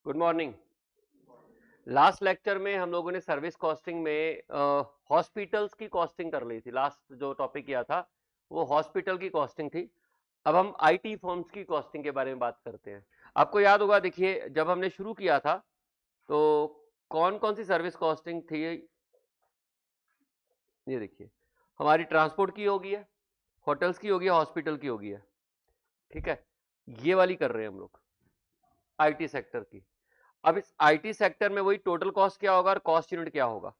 Good morning. Last lecture में हम लोगों ने सर्विस कॉस्टिंग में हॉस्पिटल्स की कॉस्टिंग कर ली थी। लास्ट जो टॉपिक किया था वो हॉस्पिटल की कॉस्टिंग थी। अब हम आईटी फर्म्स की कॉस्टिंग के बारे में बात करते हैं। आपको याद होगा, देखिए जब हमने शुरू किया था तो कौन कौन सी सर्विस कॉस्टिंग थी। ये देखिए, हमारी ट्रांसपोर्ट की होगी है, होटल्स की होगी है, हॉस्पिटल की होगी है। ठीक है, ये वाली कर रहे हैं हम लोग आईटी सेक्टर की। अब इस आईटी सेक्टर में वही टोटल कॉस्ट क्या होगा और कॉस्ट यूनिट क्या होगा,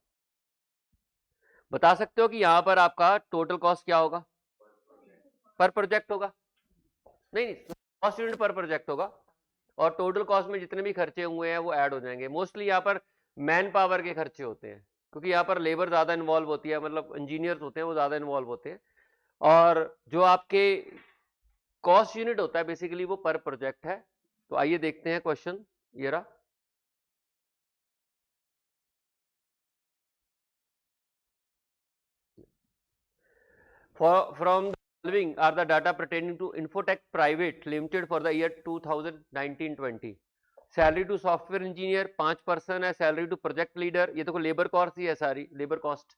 बता सकते हो कि यहां पर आपका टोटल कॉस्ट क्या होगा? पर प्रोजेक्ट होगा। नहीं, कॉस्ट यूनिट पर प्रोजेक्ट होगा और टोटल कॉस्ट में जितने भी खर्चे हुए हैं वो ऐड हो जाएंगे। मोस्टली यहाँ पर मैन पावर के खर्चे होते हैं क्योंकि यहाँ पर लेबर ज्यादा इन्वॉल्व होती है, मतलब इंजीनियर्स होते हैं वो ज्यादा इन्वॉल्व होते हैं। और जो आपके कॉस्ट यूनिट होता है बेसिकली वो पर प्रोजेक्ट है। तो आइए देखते हैं क्वेश्चन। ये रहा, from the following are the data pertaining to Infotech Private Limited for the year 2019-20। Salary to software engineer 5% है, सैलरी टू प्रोजेक्ट लीडर, ये तो लेबर कॉस्ट ही है सारी, लेबर कॉस्ट।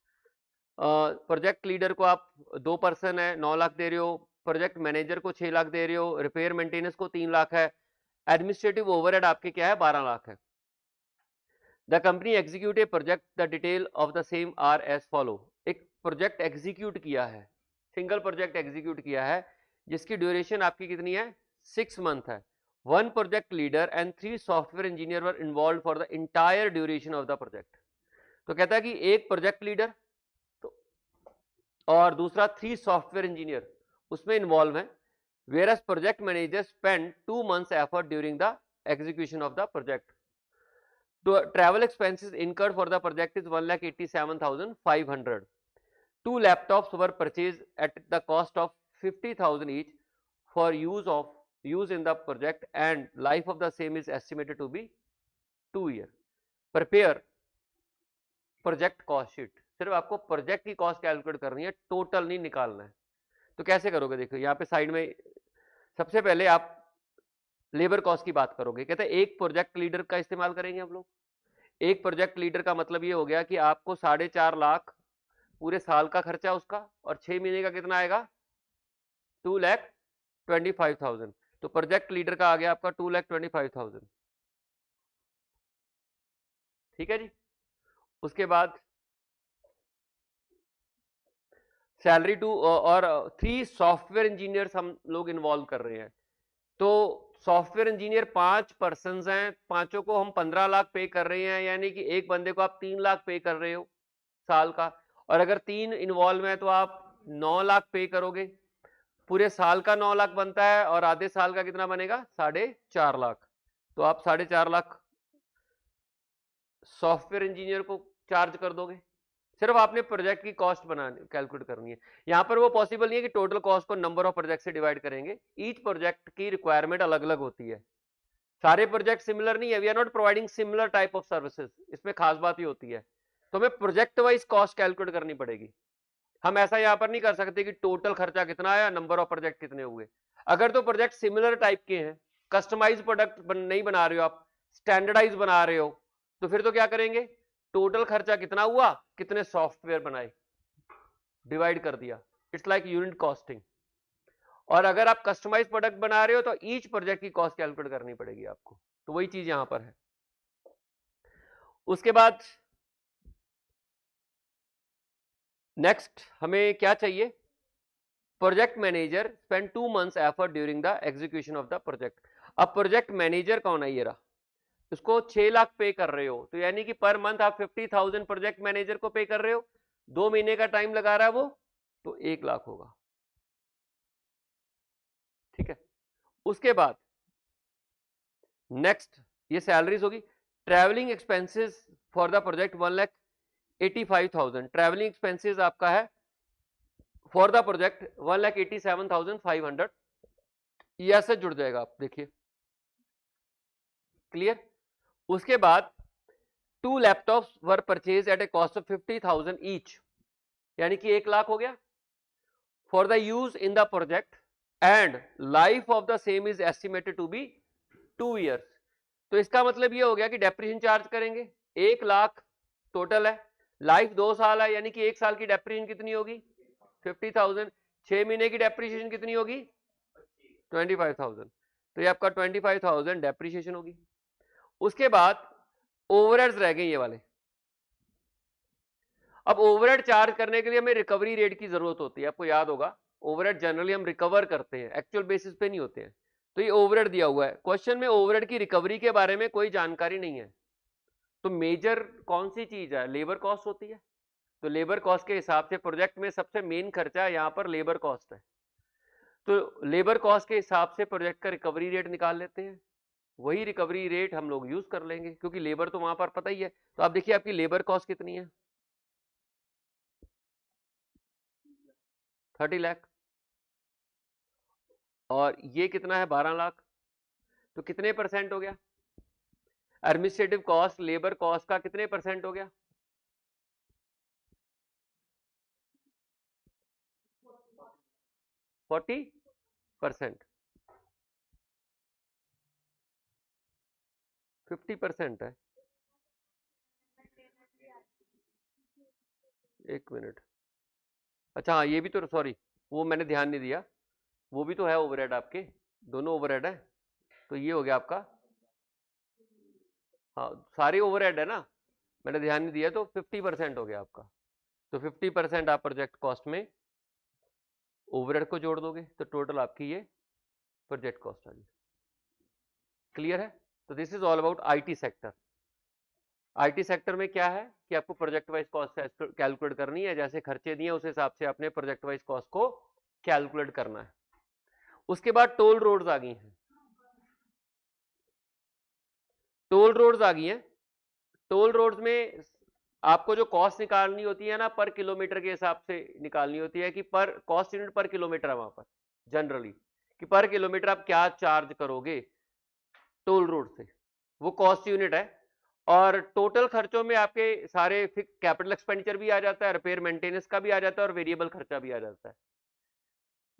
प्रोजेक्ट लीडर को आप 2% है, 9 लाख दे रहे हो। प्रोजेक्ट मैनेजर को 6 लाख दे रहे हो। रिपेयर मेंटेनेंस को 3 लाख है। एडमिनिस्ट्रेटिव ओवरहेड आपके क्या है, 12 लाख है। The company execute a project, the detail of the same are as follow. एक प्रोजेक्ट एग्जीक्यूट किया है, सिंगल प्रोजेक्ट एग्जीक्यूट किया है जिसकी ड्यूरेशन आपकी कितनी है, 6 मंथ है। 1 project leader and 3 software engineer were involve for the entire duration of the project. तो कहता है कि एक प्रोजेक्ट लीडर तो और दूसरा 3 सॉफ्टवेयर इंजीनियर उसमें इन्वॉल्व है। Whereas project manager spend 2 months effort during the execution of the project. Travel expenses incurred for the project is 1,87,500. 2 laptops were purchased at the cost of 50,000 each for use in the project, and life of the same is estimated to be 2 years. Prepare project cost sheet। सिर्फ आपको project की cost calculate करनी है, total नहीं निकालना है। तो कैसे करोगे, देखो यहाँ पे साइड में सबसे पहले आप लेबर कॉस्ट की बात करोगे। कहते हैं एक प्रोजेक्ट लीडर का इस्तेमाल करेंगे हम लोग। एक प्रोजेक्ट लीडर का मतलब ये हो गया कि आपको 4.5 लाख पूरे साल का खर्चा उसका, और 6 महीने का कितना आएगा, 2,25,000। तो प्रोजेक्ट लीडर का आ गया आपका 2,25,000। ठीक है जी। उसके बाद सैलरी टू और 3 सॉफ्टवेयर इंजीनियर्स हम लोग इन्वॉल्व कर रहे हैं। तो सॉफ्टवेयर इंजीनियर 5 पर्सन हैं, पांचों को हम 15 लाख पे कर रहे हैं, यानी कि एक बंदे को आप 3 लाख पे कर रहे हो साल का। और अगर 3 इन्वॉल्व है तो आप 9 लाख पे करोगे। पूरे साल का 9 लाख बनता है और आधे साल का कितना बनेगा, 4.5 लाख। तो आप 4.5 लाख सॉफ्टवेयर इंजीनियर को चार्ज कर दोगे। सिर्फ आपने प्रोजेक्ट की कॉस्ट बनानी, कैलकुलेट करनी है। यहां पर वो पॉसिबल नहीं है कि टोटल कॉस्ट को नंबर ऑफ प्रोजेक्ट से डिवाइड करेंगे। ईच प्रोजेक्ट की रिक्वायरमेंट अलग अलग होती है, सारे प्रोजेक्ट सिमिलर नहीं है। We are not providing similar type of services, इसमें खास बात ही होती है। तो हमें प्रोजेक्ट वाइज कॉस्ट कैलकुलेट करनी पड़ेगी। हम ऐसा यहां पर नहीं कर सकते कि टोटल खर्चा कितना आया, नंबर ऑफ प्रोजेक्ट कितने हुए। अगर तो प्रोजेक्ट सिमिलर टाइप के हैं, कस्टमाइज प्रोडक्ट नहीं बना रहे हो आप, स्टैंडर्डाइज बना रहे हो, तो फिर तो क्या करेंगे, टोटल खर्चा कितना हुआ, कितने सॉफ्टवेयर बनाए, डिवाइड कर दिया। It's like unit costing. और अगर आप कस्टमाइज प्रोडक्ट बना रहे हो तो ईच प्रोजेक्ट की कॉस्ट कैलकुलेट करनी पड़ेगी आपको। तो वही चीज यहां पर है। उसके बाद नेक्स्ट हमें क्या चाहिए, project manager spend 2 months effort during the execution of the project. अब प्रोजेक्ट मैनेजर कौन है, ये रहा, उसको 6 लाख पे कर रहे हो, तो यानी कि पर मंथ आप 50,000 प्रोजेक्ट मैनेजर को पे कर रहे हो। 2 महीने का टाइम लगा रहा है वो, तो 1 लाख होगा। ठीक है। उसके बाद नेक्स्ट ये सैलरीज होगी। Travelling expenses for the project 1,85,000। Travelling expenses आपका है फॉर द प्रोजेक्ट 1,87,500। ये ऐसे जुड़ जाएगा, आप देखिए, क्लियर। उसके बाद 2 laptops were purchase at a cost of 50,000 each, यानी कि 1 लाख हो गया। For the use in the project and life of the same is estimated to be 2 years। तो इसका मतलब ये हो गया कि डेप्रिसिएशन चार्ज करेंगे 1 लाख टोटल है, लाइफ 2 साल है, यानी कि 1 साल की डेप्रिसिएशन कितनी होगी 50,000, 6 महीने की डेप्रिसिएशन कितनी होगी 25,000, तो ये आपका 25,000 डेप्रिसिएशन होगी। उसके बाद ओवरहेड्स रह गए ये वाले। अब ओवरहेड चार्ज करने के लिए हमें रिकवरी रेट की जरूरत होती है, आपको याद होगा ओवरहेड जनरली हम रिकवर करते हैं, एक्चुअल बेसिस पे नहीं होते हैं। तो ये ओवरहेड दिया हुआ है, क्वेश्चन में ओवरहेड की रिकवरी के बारे में कोई जानकारी नहीं है, तो मेजर कौन सी चीज है, लेबर कॉस्ट होती है। तो लेबर कॉस्ट के हिसाब से प्रोजेक्ट में सबसे मेन खर्चा यहाँ पर लेबर कॉस्ट है, तो लेबर कॉस्ट के हिसाब से प्रोजेक्ट का रिकवरी रेट निकाल लेते हैं, वही रिकवरी रेट हम लोग यूज कर लेंगे क्योंकि लेबर तो वहां पर पता ही है। तो आप देखिए आपकी लेबर कॉस्ट कितनी है 30 लाख, और ये कितना है 12 लाख, तो कितने परसेंट हो गया एडमिनिस्ट्रेटिव कॉस्ट लेबर कॉस्ट का, कितने परसेंट हो गया 40%, 50% है। एक मिनट, अच्छा हाँ ये भी तो, सॉरी वो मैंने ध्यान नहीं दिया, वो भी तो है ओवरहेड, आपके दोनों ओवरहेड है, तो ये हो गया आपका, हाँ सारे ओवरहेड है ना, मैंने ध्यान नहीं दिया, तो 50% हो गया आपका। तो 50% आप प्रोजेक्ट कॉस्ट में ओवरहेड को जोड़ दोगे तो टोटल आपकी ये प्रोजेक्ट कॉस्ट आ गई। क्लियर है? तो this is all about IT sector. IT sector में क्या है कि आपको प्रोजेक्ट वाइज कॉस्ट कैलकुलेट करनी है, जैसे खर्चे दिए उस हिसाब से अपने प्रोजेक्ट वाइज कॉस्ट को कैलकुलेट करना है। उसके बाद टोल रोड्स आ गई हैं, टोल रोड्स आ गई हैं। टोल रोड्स में आपको जो कॉस्ट निकालनी होती है ना, पर किलोमीटर के हिसाब से निकालनी होती है कि पर कॉस्ट यूनिट पर किलोमीटर है वहां पर जनरली, कि पर किलोमीटर आप क्या चार्ज करोगे टोल रोड से, वो कॉस्ट यूनिट है। और टोटल खर्चों में आपके सारे फिक्स कैपिटल एक्सपेंडिचर भी आ जाता है, रिपेयर मेंटेनेंस का भी आ जाता है, और वेरिएबल खर्चा भी आ जाता है।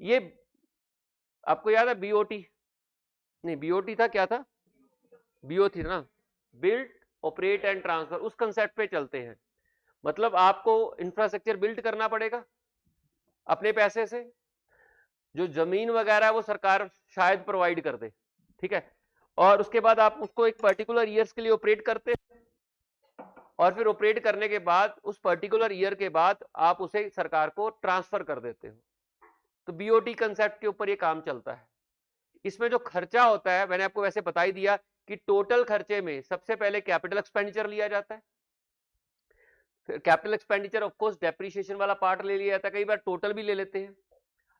ये आपको याद है बीओटी, नहीं बीओटी था, क्या था बीओ थी ना, बिल्ड ऑपरेट एंड ट्रांसफर, उस कंसेप्ट पे चलते हैं। मतलब आपको इंफ्रास्ट्रक्चर बिल्ड करना पड़ेगा अपने पैसे से, जो जमीन वगैरह है वो सरकार शायद प्रोवाइड कर दे, ठीक है, और उसके बाद आप उसको एक पर्टिकुलर ईयर्स के लिए ऑपरेट करते हैं, और फिर ऑपरेट करने के बाद उस पर्टिकुलर ईयर के बाद आप उसे सरकार को ट्रांसफर कर देते हो। तो बीओटी कंसेप्ट के ऊपर ये काम चलता है। इसमें जो खर्चा होता है मैंने आपको वैसे बता ही दिया कि टोटल खर्चे में सबसे पहले कैपिटल एक्सपेंडिचर लिया जाता है, फिर capital expenditure of course depreciation वाला पार्ट ले लिया जाता है, कई बार टोटल भी ले लेते हैं।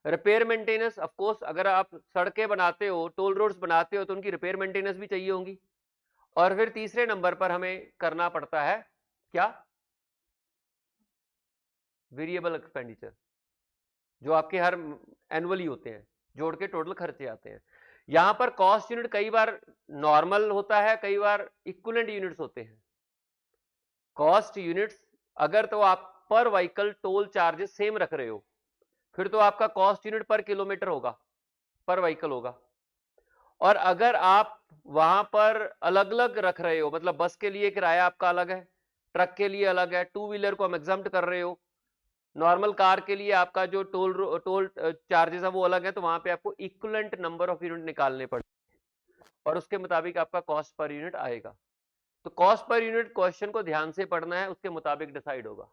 रिपेयर मेंटेनेंस ऑफ कोर्स, अगर आप सड़कें बनाते हो टोल रोड्स बनाते हो तो उनकी रिपेयर मेंटेनेंस भी चाहिए होंगी। और फिर तीसरे नंबर पर हमें करना पड़ता है क्या, वेरिएबल एक्सपेंडिचर, जो आपके हर एनुअली होते हैं, जोड़ के टोटल खर्चे आते हैं। यहां पर कॉस्ट यूनिट कई बार नॉर्मल होता है, कई बार इक्विवेलेंट यूनिट्स होते हैं। कॉस्ट यूनिट्स अगर तो आप पर व्हीकल टोल चार्जेस सेम रख रहे हो, फिर तो आपका कॉस्ट यूनिट पर किलोमीटर होगा, पर व्हीकल होगा। और अगर आप वहां पर अलग अलग रख रहे हो, मतलब बस के लिए किराया आपका अलग है, ट्रक के लिए अलग है, टू व्हीलर को हम एग्जम्प्ट कर रहे हो, नॉर्मल कार के लिए आपका जो टोल चार्जेस है वो अलग है, तो वहां पे आपको इक्विवेलेंट नंबर ऑफ यूनिट निकालने पड़ेंगे और उसके मुताबिक आपका कॉस्ट पर यूनिट आएगा। तो कॉस्ट पर यूनिट क्वेश्चन को ध्यान से पढ़ना है, उसके मुताबिक डिसाइड होगा।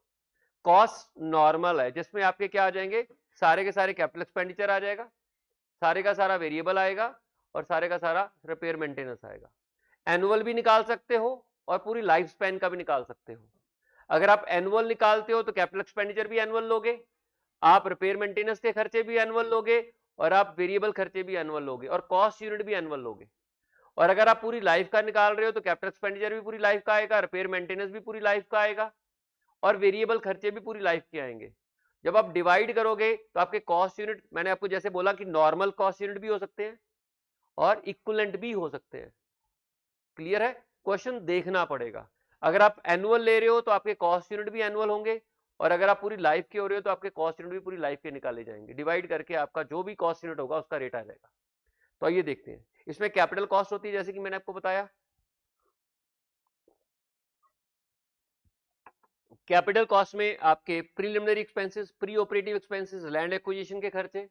कॉस्ट नॉर्मल है जिसमें आपके क्या आ जाएंगे, सारे के सारे कैपिटल एक्सपेंडिचर आ जाएगा, सारे का सारा वेरिएबल आएगा, और सारे का सारा रिपेयर मेंटेनेंस आएगा। एनुअल भी निकाल सकते हो और पूरी लाइफ स्पैन का भी निकाल सकते हो। अगर आप एनुअल निकालते हो तो कैपिटल एक्सपेंडिचर भी एनुअल लोगे, आप रिपेयर मेंटेनेंस के खर्चे भी एनुअल लोगे, और आप वेरिएबल खर्चे भी एनुअल लोगे, और कॉस्ट यूनिट भी एनुअल लोगे। और अगर आप पूरी लाइफ का निकाल रहे हो तो कैपिटल एक्सपेंडिचर भी पूरी लाइफ का आएगा, रिपेयर मेंटेनेंस भी पूरी लाइफ का आएगा, और वेरिएबल खर्चे भी पूरी लाइफ के आएंगे। जब आप डिवाइड करोगे तो आपके कॉस्ट यूनिट, मैंने आपको जैसे बोला कि नॉर्मल कॉस्ट यूनिट भी हो सकते हैं और इक्विवेलेंट भी हो सकते हैं। क्लियर है? क्वेश्चन देखना पड़ेगा। अगर आप एनुअल ले रहे हो तो आपके कॉस्ट यूनिट भी एनुअल होंगे, और अगर आप पूरी लाइफ के हो रहे हो तो आपके कॉस्ट यूनिट भी पूरी लाइफ के निकाले जाएंगे, डिवाइड करके आपका जो भी कॉस्ट यूनिट होगा उसका रेट आ जाएगा। तो आइए देखते हैं। इसमें कैपिटल कॉस्ट होती है जैसे कि मैंने आपको बताया, कैपिटल कॉस्ट में आपके preliminary expenses, pre operative expenses, land acquisition के खर्चे,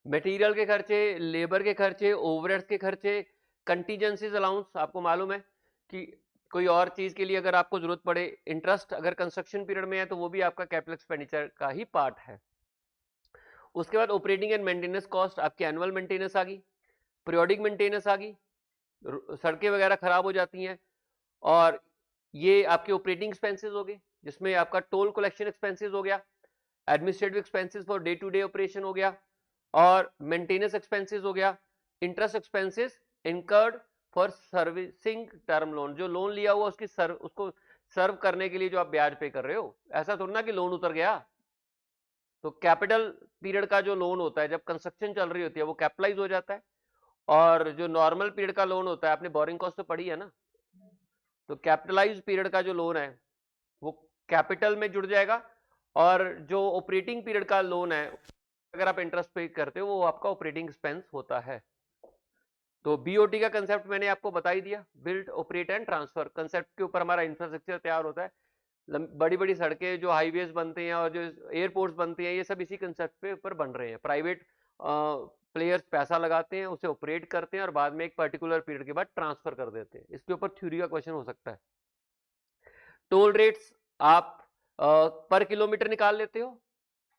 मटेरियल के खर्चे, लेबर के खर्चे, ओवरहेड्स के खर्चे, कंटीजेंसीज अलाउंस। आपको मालूम है कि कोई और चीज के लिए अगर आपको जरूरत पड़े, इंटरेस्ट अगर कंस्ट्रक्शन पीरियड में है तो वो भी आपका कैपिटल एक्सपेंडिचर का ही पार्ट है। उसके बाद ऑपरेटिंग एंड मेंटेनेंस कॉस्ट, आपकी एनुअल मेंटेनेंस आ गई, पीरियोडिक मेंटेनेंस आ गई, सड़कें वगैरह खराब हो जाती हैं, और ये आपके ऑपरेटिंग एक्सपेंसेस हो गए, जिसमें आपका टोल कलेक्शन एक्सपेंसेस हो गया, administrative expenses for day to day operation हो गया, और मेंटेनेंस एक्सपेंसेस हो गया, interest expenses incurred for servicing term loan, जो लोन लिया हुआ उसको सर्व करने के लिए जो आप ब्याज पे कर रहे हो। ऐसा थोड़ा ना कि लोन उतर गया। तो कैपिटल पीरियड का जो लोन होता है, जब कंस्ट्रक्शन चल रही होती है, वो कैपिटलाइज हो जाता है, और जो नॉर्मल पीरियड का लोन होता है, आपने बोरिंग कॉस्ट तो पढ़ी है ना, तो कैपिटलाइज पीरियड का जो लोन है वो कैपिटल में जुड़ जाएगा, और जो ऑपरेटिंग पीरियड का लोन है अगर आप इंटरेस्ट पे करते हो वो आपका ऑपरेटिंग एक्सपेंस होता है। तो बीओटी का कंसेप्ट मैंने आपको बता ही दिया, build operate and transfer concept के ऊपर हमारा इंफ्रास्ट्रक्चर तैयार होता है। बड़ी बड़ी सड़कें, जो हाईवेज बनते हैं और जो एयरपोर्ट्स बनते हैं, ये सब इसी कंसेप्ट पे ऊपर बन रहे हैं। प्राइवेट प्लेयर्स पैसा लगाते हैं, उसे ऑपरेट करते हैं, और बाद में एक पर्टिकुलर पीरियड के बाद ट्रांसफर कर देते हैं। इसके ऊपर थ्योरी का क्वेश्चन हो सकता है। टोल रेट्स आप पर किलोमीटर निकाल लेते हो,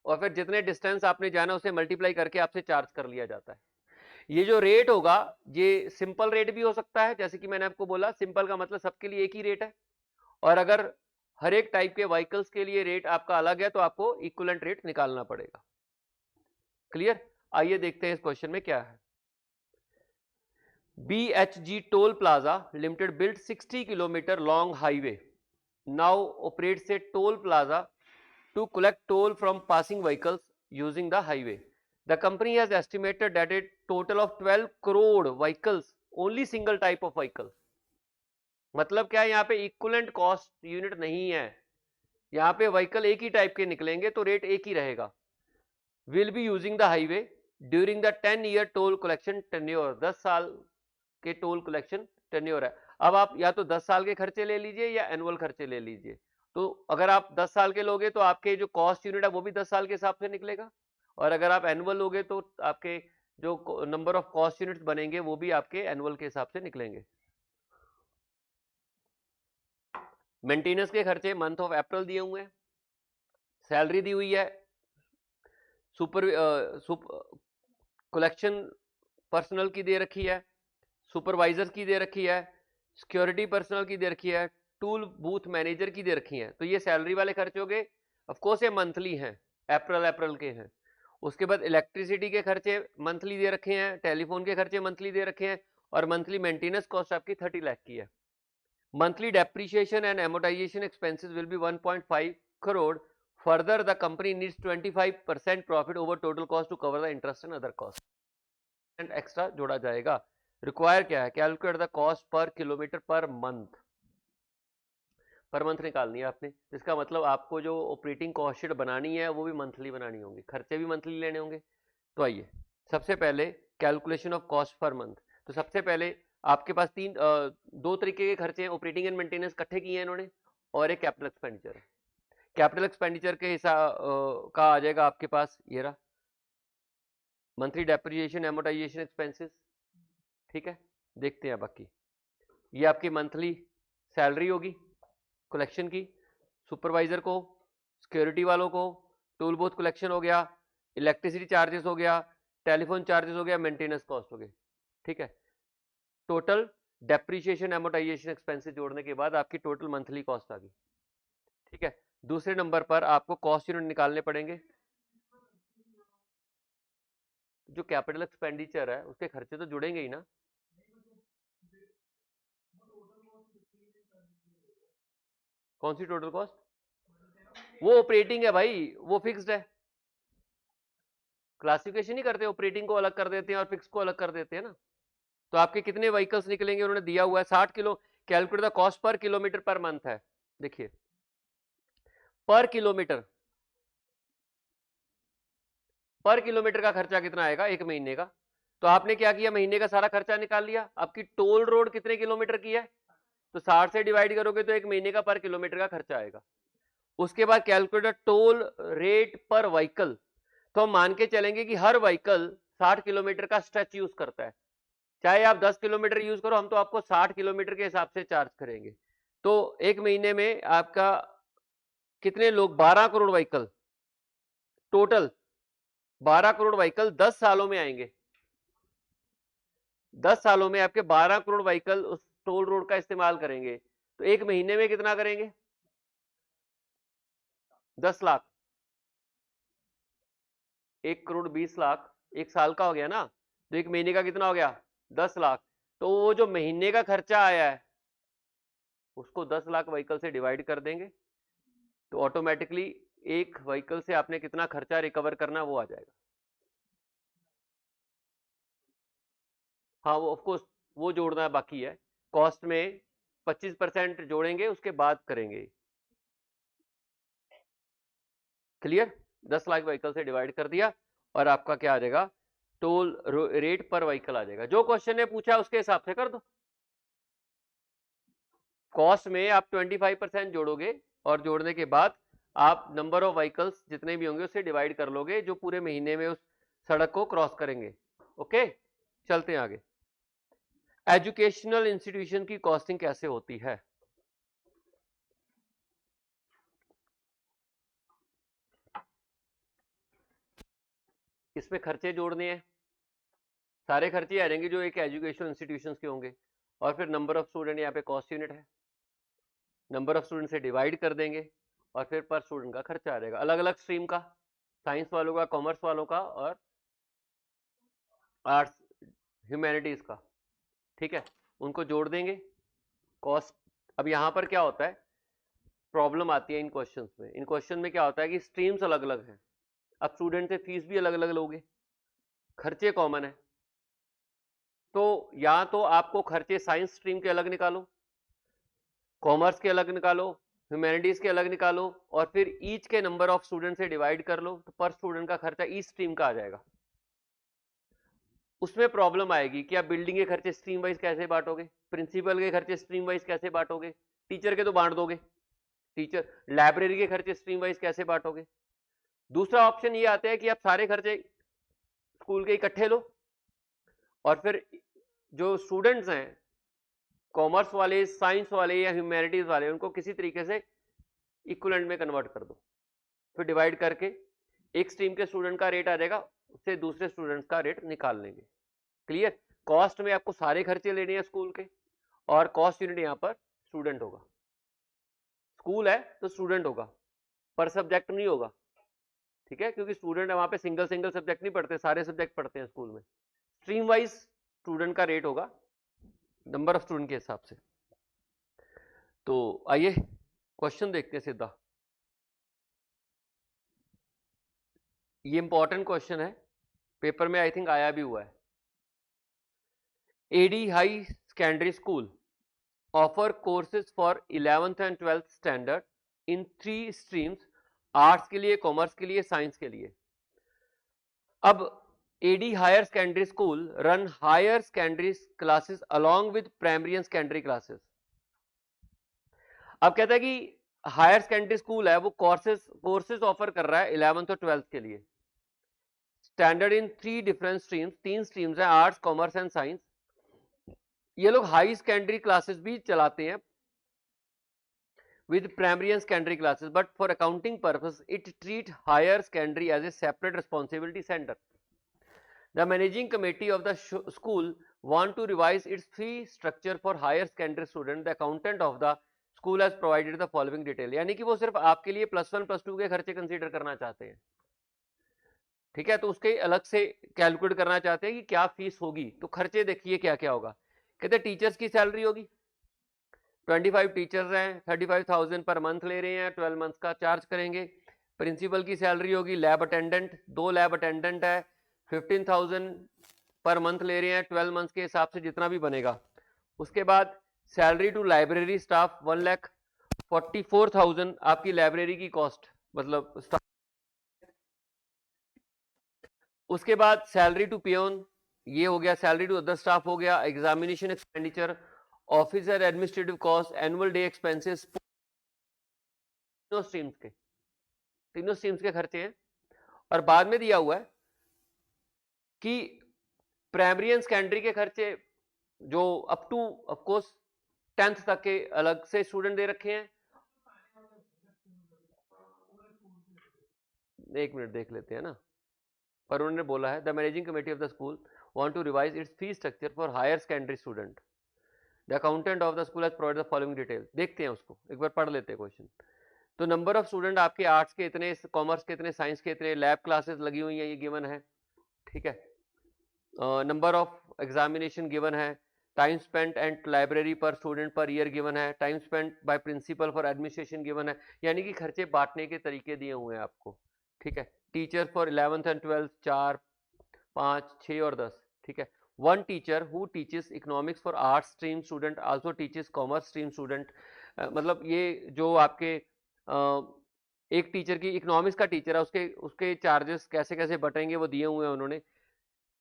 और फिर जितने डिस्टेंस आपने जाना उसे मल्टीप्लाई करके आपसे चार्ज कर लिया जाता है। ये जो रेट होगा ये सिंपल रेट भी हो सकता है, जैसे कि मैंने आपको बोला, सिंपल का मतलब सबके लिए एक ही रेट है, और अगर हर एक टाइप के व्हीकल्स के लिए रेट आपका अलग है तो आपको इक्विवेलेंट रेट निकालना पड़ेगा। क्लियर? आइए देखते हैं इस क्वेश्चन में क्या है। BHG toll plaza limited built 60 kilometre long highway, now operates A toll plaza to collect toll from passing vehicles using the highway. The company has estimated that a total of 12 crore vehicles, only single type of vehicle, मतलब क्या है, यहाँ पे equivalent cost unit नहीं है, यहाँ पे vehicle एक ही टाइप के निकलेंगे तो रेट एक ही रहेगा। Will be using the highway during the 10-year toll collection tenure, 10 साल के टोल कलेक्शन टेन्योर है। अब आप या तो 10 साल के खर्चे ले लीजिए या एनुअल खर्चे ले लीजिए। तो अगर आप 10 साल के लोगे तो आपके जो कॉस्ट यूनिट है वो भी 10 साल के हिसाब से निकलेगा, और अगर आप एनुअल लोगे तो आपके जो नंबर ऑफ कॉस्ट यूनिट्स बनेंगे वो भी आपके एनुअल के हिसाब से निकलेंगे। मेंटेनेंस के खर्चे मंथ ऑफ अप्रैल दिए हुए हैं, सैलरी दी हुई है, सुपर कलेक्शन पर्सनल की दे रखी है, सुपरवाइजर की दे रखी है, सिक्योरिटी पर्सनल की दे रखी है, टूल बूथ मैनेजर की दे रखी हैं। तो ये सैलरी वाले खर्चे हो गए, ऑफ कोर्स ये मंथली हैं, अप्रैल के हैं। उसके बाद इलेक्ट्रिसिटी के खर्चे मंथली दे रखे हैं, टेलीफोन के खर्चे मंथली दे रखे हैं, और मंथली मेंटेनेंस कॉस्ट आपकी 30 लाख की है। Monthly depreciation and amortisation expenses will be 1.5 crore. Further the company needs 25% profit over total cost to cover the interest and other cost, and extra जोड़ा जाएगा। रिक्वायर क्या है, calculate the cost per kilometre per month, per month निकालनी है आपने। इसका मतलब आपको जो ऑपरेटिंग कॉस्ट शीट बनानी है वो भी मंथली बनानी होगी, खर्चे भी मंथली लेने होंगे। तो आइए सबसे पहले calculation of cost per month. तो सबसे पहले आपके पास दो तरीके के खर्चे हैं, ऑपरेटिंग एंड मेंटेनेंस इकट्ठे किए हैं इन्होंने, और एक कैपिटल एक्सपेंडिचर है। कैपिटल एक्सपेंडिचर के हिसाब का आ जाएगा आपके पास ये रहा, मंथली डेप्रिसिएशन एमोटाइजेशन एक्सपेंसेस। ठीक है, देखते हैं बाकी। ये आपकी मंथली सैलरी होगी कलेक्शन की, सुपरवाइजर को, सिक्योरिटी वालों को, टोल बूथ कलेक्शन हो गया, इलेक्ट्रिसिटी चार्जेस हो गया, टेलीफोन चार्जेस हो गया, मेंटेनेंस कॉस्ट हो गए। ठीक है, टोटल डेप्रिसिएशन एमोटाइजेशन एक्सपेंसेस जोड़ने के बाद आपकी टोटल मंथली कॉस्ट आ गई। ठीक है, दूसरे नंबर पर आपको कॉस्ट यूनिट निकालने पड़ेंगे। जो कैपिटल एक्सपेंडिचर है उसके खर्चे तो जुड़ेंगे ही ना। कौन सी टोटल कॉस्ट? वो ऑपरेटिंग है भाई, वो फिक्स्ड है। क्लासिफिकेशन ही करते हैं, ऑपरेटिंग को अलग कर देते हैं और फिक्स को अलग कर देते हैं ना। तो आपके कितने व्हीकल्स निकलेंगे उन्होंने दिया हुआ है 60 kilo. Calculate the cost per kilometre per month है। देखिए पर किलोमीटर का खर्चा कितना आएगा एक महीने का। तो आपने क्या किया, महीने का सारा खर्चा निकाल लिया। आपकी टोल रोड कितने किलोमीटर की है, तो 60 से डिवाइड करोगे तो एक महीने का पर किलोमीटर का खर्चा आएगा। उसके बाद कैलकुलेट टोल रेट पर व्हीकल, तो हम मान के चलेंगे कि हर व्हीकल 60 किलोमीटर का स्ट्रेच यूज करता है, चाहे आप 10 किलोमीटर यूज करो, हम तो आपको 60 किलोमीटर के हिसाब से चार्ज करेंगे। तो एक महीने में आपका कितने लोग, 12 crore vehicle total, 12 crore vehicle 10 सालों में आएंगे। 10 सालों में आपके 12 करोड़ व्हीकल उस टोल रोड का इस्तेमाल करेंगे, तो एक महीने में कितना करेंगे? 10 लाख, 1 करोड़ 20 लाख, एक साल का हो गया ना, तो एक महीने का कितना हो गया? 10 लाख। तो वो जो महीने का खर्चा आया है उसको 10 लाख व्हीकल से डिवाइड कर देंगे, तो ऑटोमेटिकली एक व्हीकल से आपने कितना खर्चा रिकवर करना वो आ जाएगा। हाँ वो ऑफकोर्स वो जोड़ना बाकी है, कॉस्ट में 25% जोड़ेंगे, उसके बाद करेंगे। क्लियर? 10 लाख व्हीकल से डिवाइड कर दिया और आपका क्या आ जाएगा? टोल रेट पर व्हीकल आ जाएगा। जो क्वेश्चन ने पूछा उसके हिसाब से कर दो। कॉस्ट में आप 25% जोड़ोगे और जोड़ने के बाद आप नंबर ऑफ व्हीकल्स जितने भी होंगे उससे डिवाइड कर लोगे जो पूरे महीने में उस सड़क को क्रॉस करेंगे। ओके, चलते हैं आगे। एजुकेशनल इंस्टीट्यूशन की कॉस्टिंग कैसे होती है? इसमें खर्चे जोड़ने हैं, सारे खर्चे आ जाएंगे जो एक एजुकेशनल इंस्टीट्यूशंस के होंगे, और फिर नंबर ऑफ स्टूडेंट यहाँ पे कॉस्ट यूनिट है, नंबर ऑफ स्टूडेंट से डिवाइड कर देंगे और फिर पर स्टूडेंट का खर्चा आ जाएगा अलग अलग स्ट्रीम का, साइंस वालों का, कॉमर्स वालों का और आर्ट्स ह्यूमैनिटीज का। ठीक है, उनको जोड़ देंगे कॉस्ट। अब यहाँ पर क्या होता है, प्रॉब्लम आती है इन क्वेश्चंस में। इन क्वेश्चन में क्या होता है कि स्ट्रीम्स अलग अलग हैं, अब स्टूडेंट से फीस भी अलग अलग लोगे, खर्चे कॉमन है, तो या तो आपको खर्चे साइंस स्ट्रीम के अलग निकालो, कॉमर्स के अलग निकालो, ह्यूमैनिटीज के अलग निकालो, और फिर ईच के नंबर ऑफ स्टूडेंट से डिवाइड कर लो, तो पर स्टूडेंट का खर्चा ईच स्ट्रीम का आ जाएगा। उसमें प्रॉब्लम आएगी कि आप बिल्डिंग के खर्चे स्ट्रीम वाइज कैसे बांटोगे, प्रिंसिपल के खर्चे स्ट्रीम वाइज कैसे बांटोगे, टीचर के तो बांट दोगे, टीचर लाइब्रेरी के खर्चे स्ट्रीम वाइज कैसे बांटोगे। दूसरा ऑप्शन ये आता है कि आप सारे खर्चे स्कूल के इकट्ठे लो और फिर जो स्टूडेंट्स हैं कॉमर्स वाले, साइंस वाले या ह्यूमैनिटीज वाले, उनको किसी तरीके से इक्विवेलेंट में कन्वर्ट कर दो, फिर डिवाइड करके एक स्ट्रीम के स्टूडेंट का रेट आ जाएगा, उससे दूसरे स्टूडेंट्स का रेट निकाल लेंगे। क्लियर? कॉस्ट में आपको सारे खर्चे लेने हैं स्कूल के, और कॉस्ट यूनिट यहाँ पर स्टूडेंट होगा। स्कूल है तो स्टूडेंट होगा, पर सब्जेक्ट नहीं होगा। ठीक है, क्योंकि स्टूडेंट है वहां पे सिंगल सिंगल सब्जेक्ट नहीं पढ़ते, सारे सब्जेक्ट पढ़ते हैं स्कूल में। स्ट्रीम वाइज स्टूडेंट का रेट होगा नंबर ऑफ स्टूडेंट के हिसाब से। तो आइए क्वेश्चन देखते हैं सीधा। ये इंपॉर्टेंट क्वेश्चन है, पेपर में आई थिंक आया भी हुआ है। AD high secondary school offer courses for 11th and 12th standard in 3 streams, arts के लिए, कॉमर्स के लिए, साइंस के लिए। अब AD higher secondary school run higher secondary classes along with primary and secondary classes. अब कहता है कि हायर सेकेंडरी स्कूल है वो कोर्सेज ऑफर कर रहा है 11th और 12th के लिए, standard in 3 different streams, 3 streams हैं, आर्ट्स, कॉमर्स एंड साइंस। ये लोग हाई सेकेंडरी क्लासेस भी चलाते हैं with primary and secondary classes, but for accounting purpose it treat higher secondary as a separate responsibility center. The managing committee of the school want to revise its fee structure for higher secondary student. The accountant of the school has provided the following detail. यानी कि वो सिर्फ आपके लिए +1 +2 के खर्चे consider करना चाहते हैं। ठीक है, तो उसके अलग से कैलकुलेट करना चाहते हैं कि क्या फीस होगी। तो खर्चे देखिए क्या क्या होगा। कहते हैं टीचर्स की सैलरी होगी, 25 टीचर्स हैं, 35,000 पर मंथ ले रहे हैं, 12 मंथ का चार्ज करेंगे। प्रिंसिपल की सैलरी होगी, लैब अटेंडेंट, 2 लैब अटेंडेंट है, 15,000 पर मंथ ले रहे हैं, 12 मंथ के हिसाब से जितना भी बनेगा। उसके बाद सैलरी टू लाइब्रेरी स्टाफ 1,44,000 आपकी लाइब्रेरी की कॉस्ट, मतलब स्टाफ। उसके बाद सैलरी टू पियोन, ये हो गया, सैलरी टू अदर स्टाफ हो गया, examination expenditure, officer administrative cost, annual day expenses, तीनों स्ट्रीम्स के खर्चे हैं। और बाद में दिया हुआ है कि प्राइमरी एंड सेकेंडरी के खर्चे जो अप टू ऑफकोर्स 10th तक के अलग से स्टूडेंट दे रखे हैं। एक मिनट देख लेते हैं ना, पर उन्होंने बोला है the managing committee of the school want to revise its fee structure for higher secondary student. The accountant of the school has provided the following detail. देखते हैं उसको, एक बार पढ़ लेते हैं क्वेश्चन। तो नंबर ऑफ स्टूडेंट आपके आर्ट्स के इतने, कॉमर्स के इतने, साइंस के इतने, लैब क्लासेस लगी हुई हैं, ये गिवन है, ठीक है। नंबर ऑफ एग्जामिनेशन गिवन है, time spent and library per student per year given है, time spent by principal for administration given है, यानी कि खर्चे बांटने के तरीके दिए हुए हैं आपको, ठीक है। Teacher for 11th and 12th 4, 5, 6 और 10, ठीक है। One teacher who teaches economics for arts stream student also teaches commerce stream student. मतलब ये जो आपके एक टीचर की इकोनॉमिक्स का टीचर है, उसके चार्जेस कैसे कैसे बटेंगे वो दिए हुए हैं उन्होंने।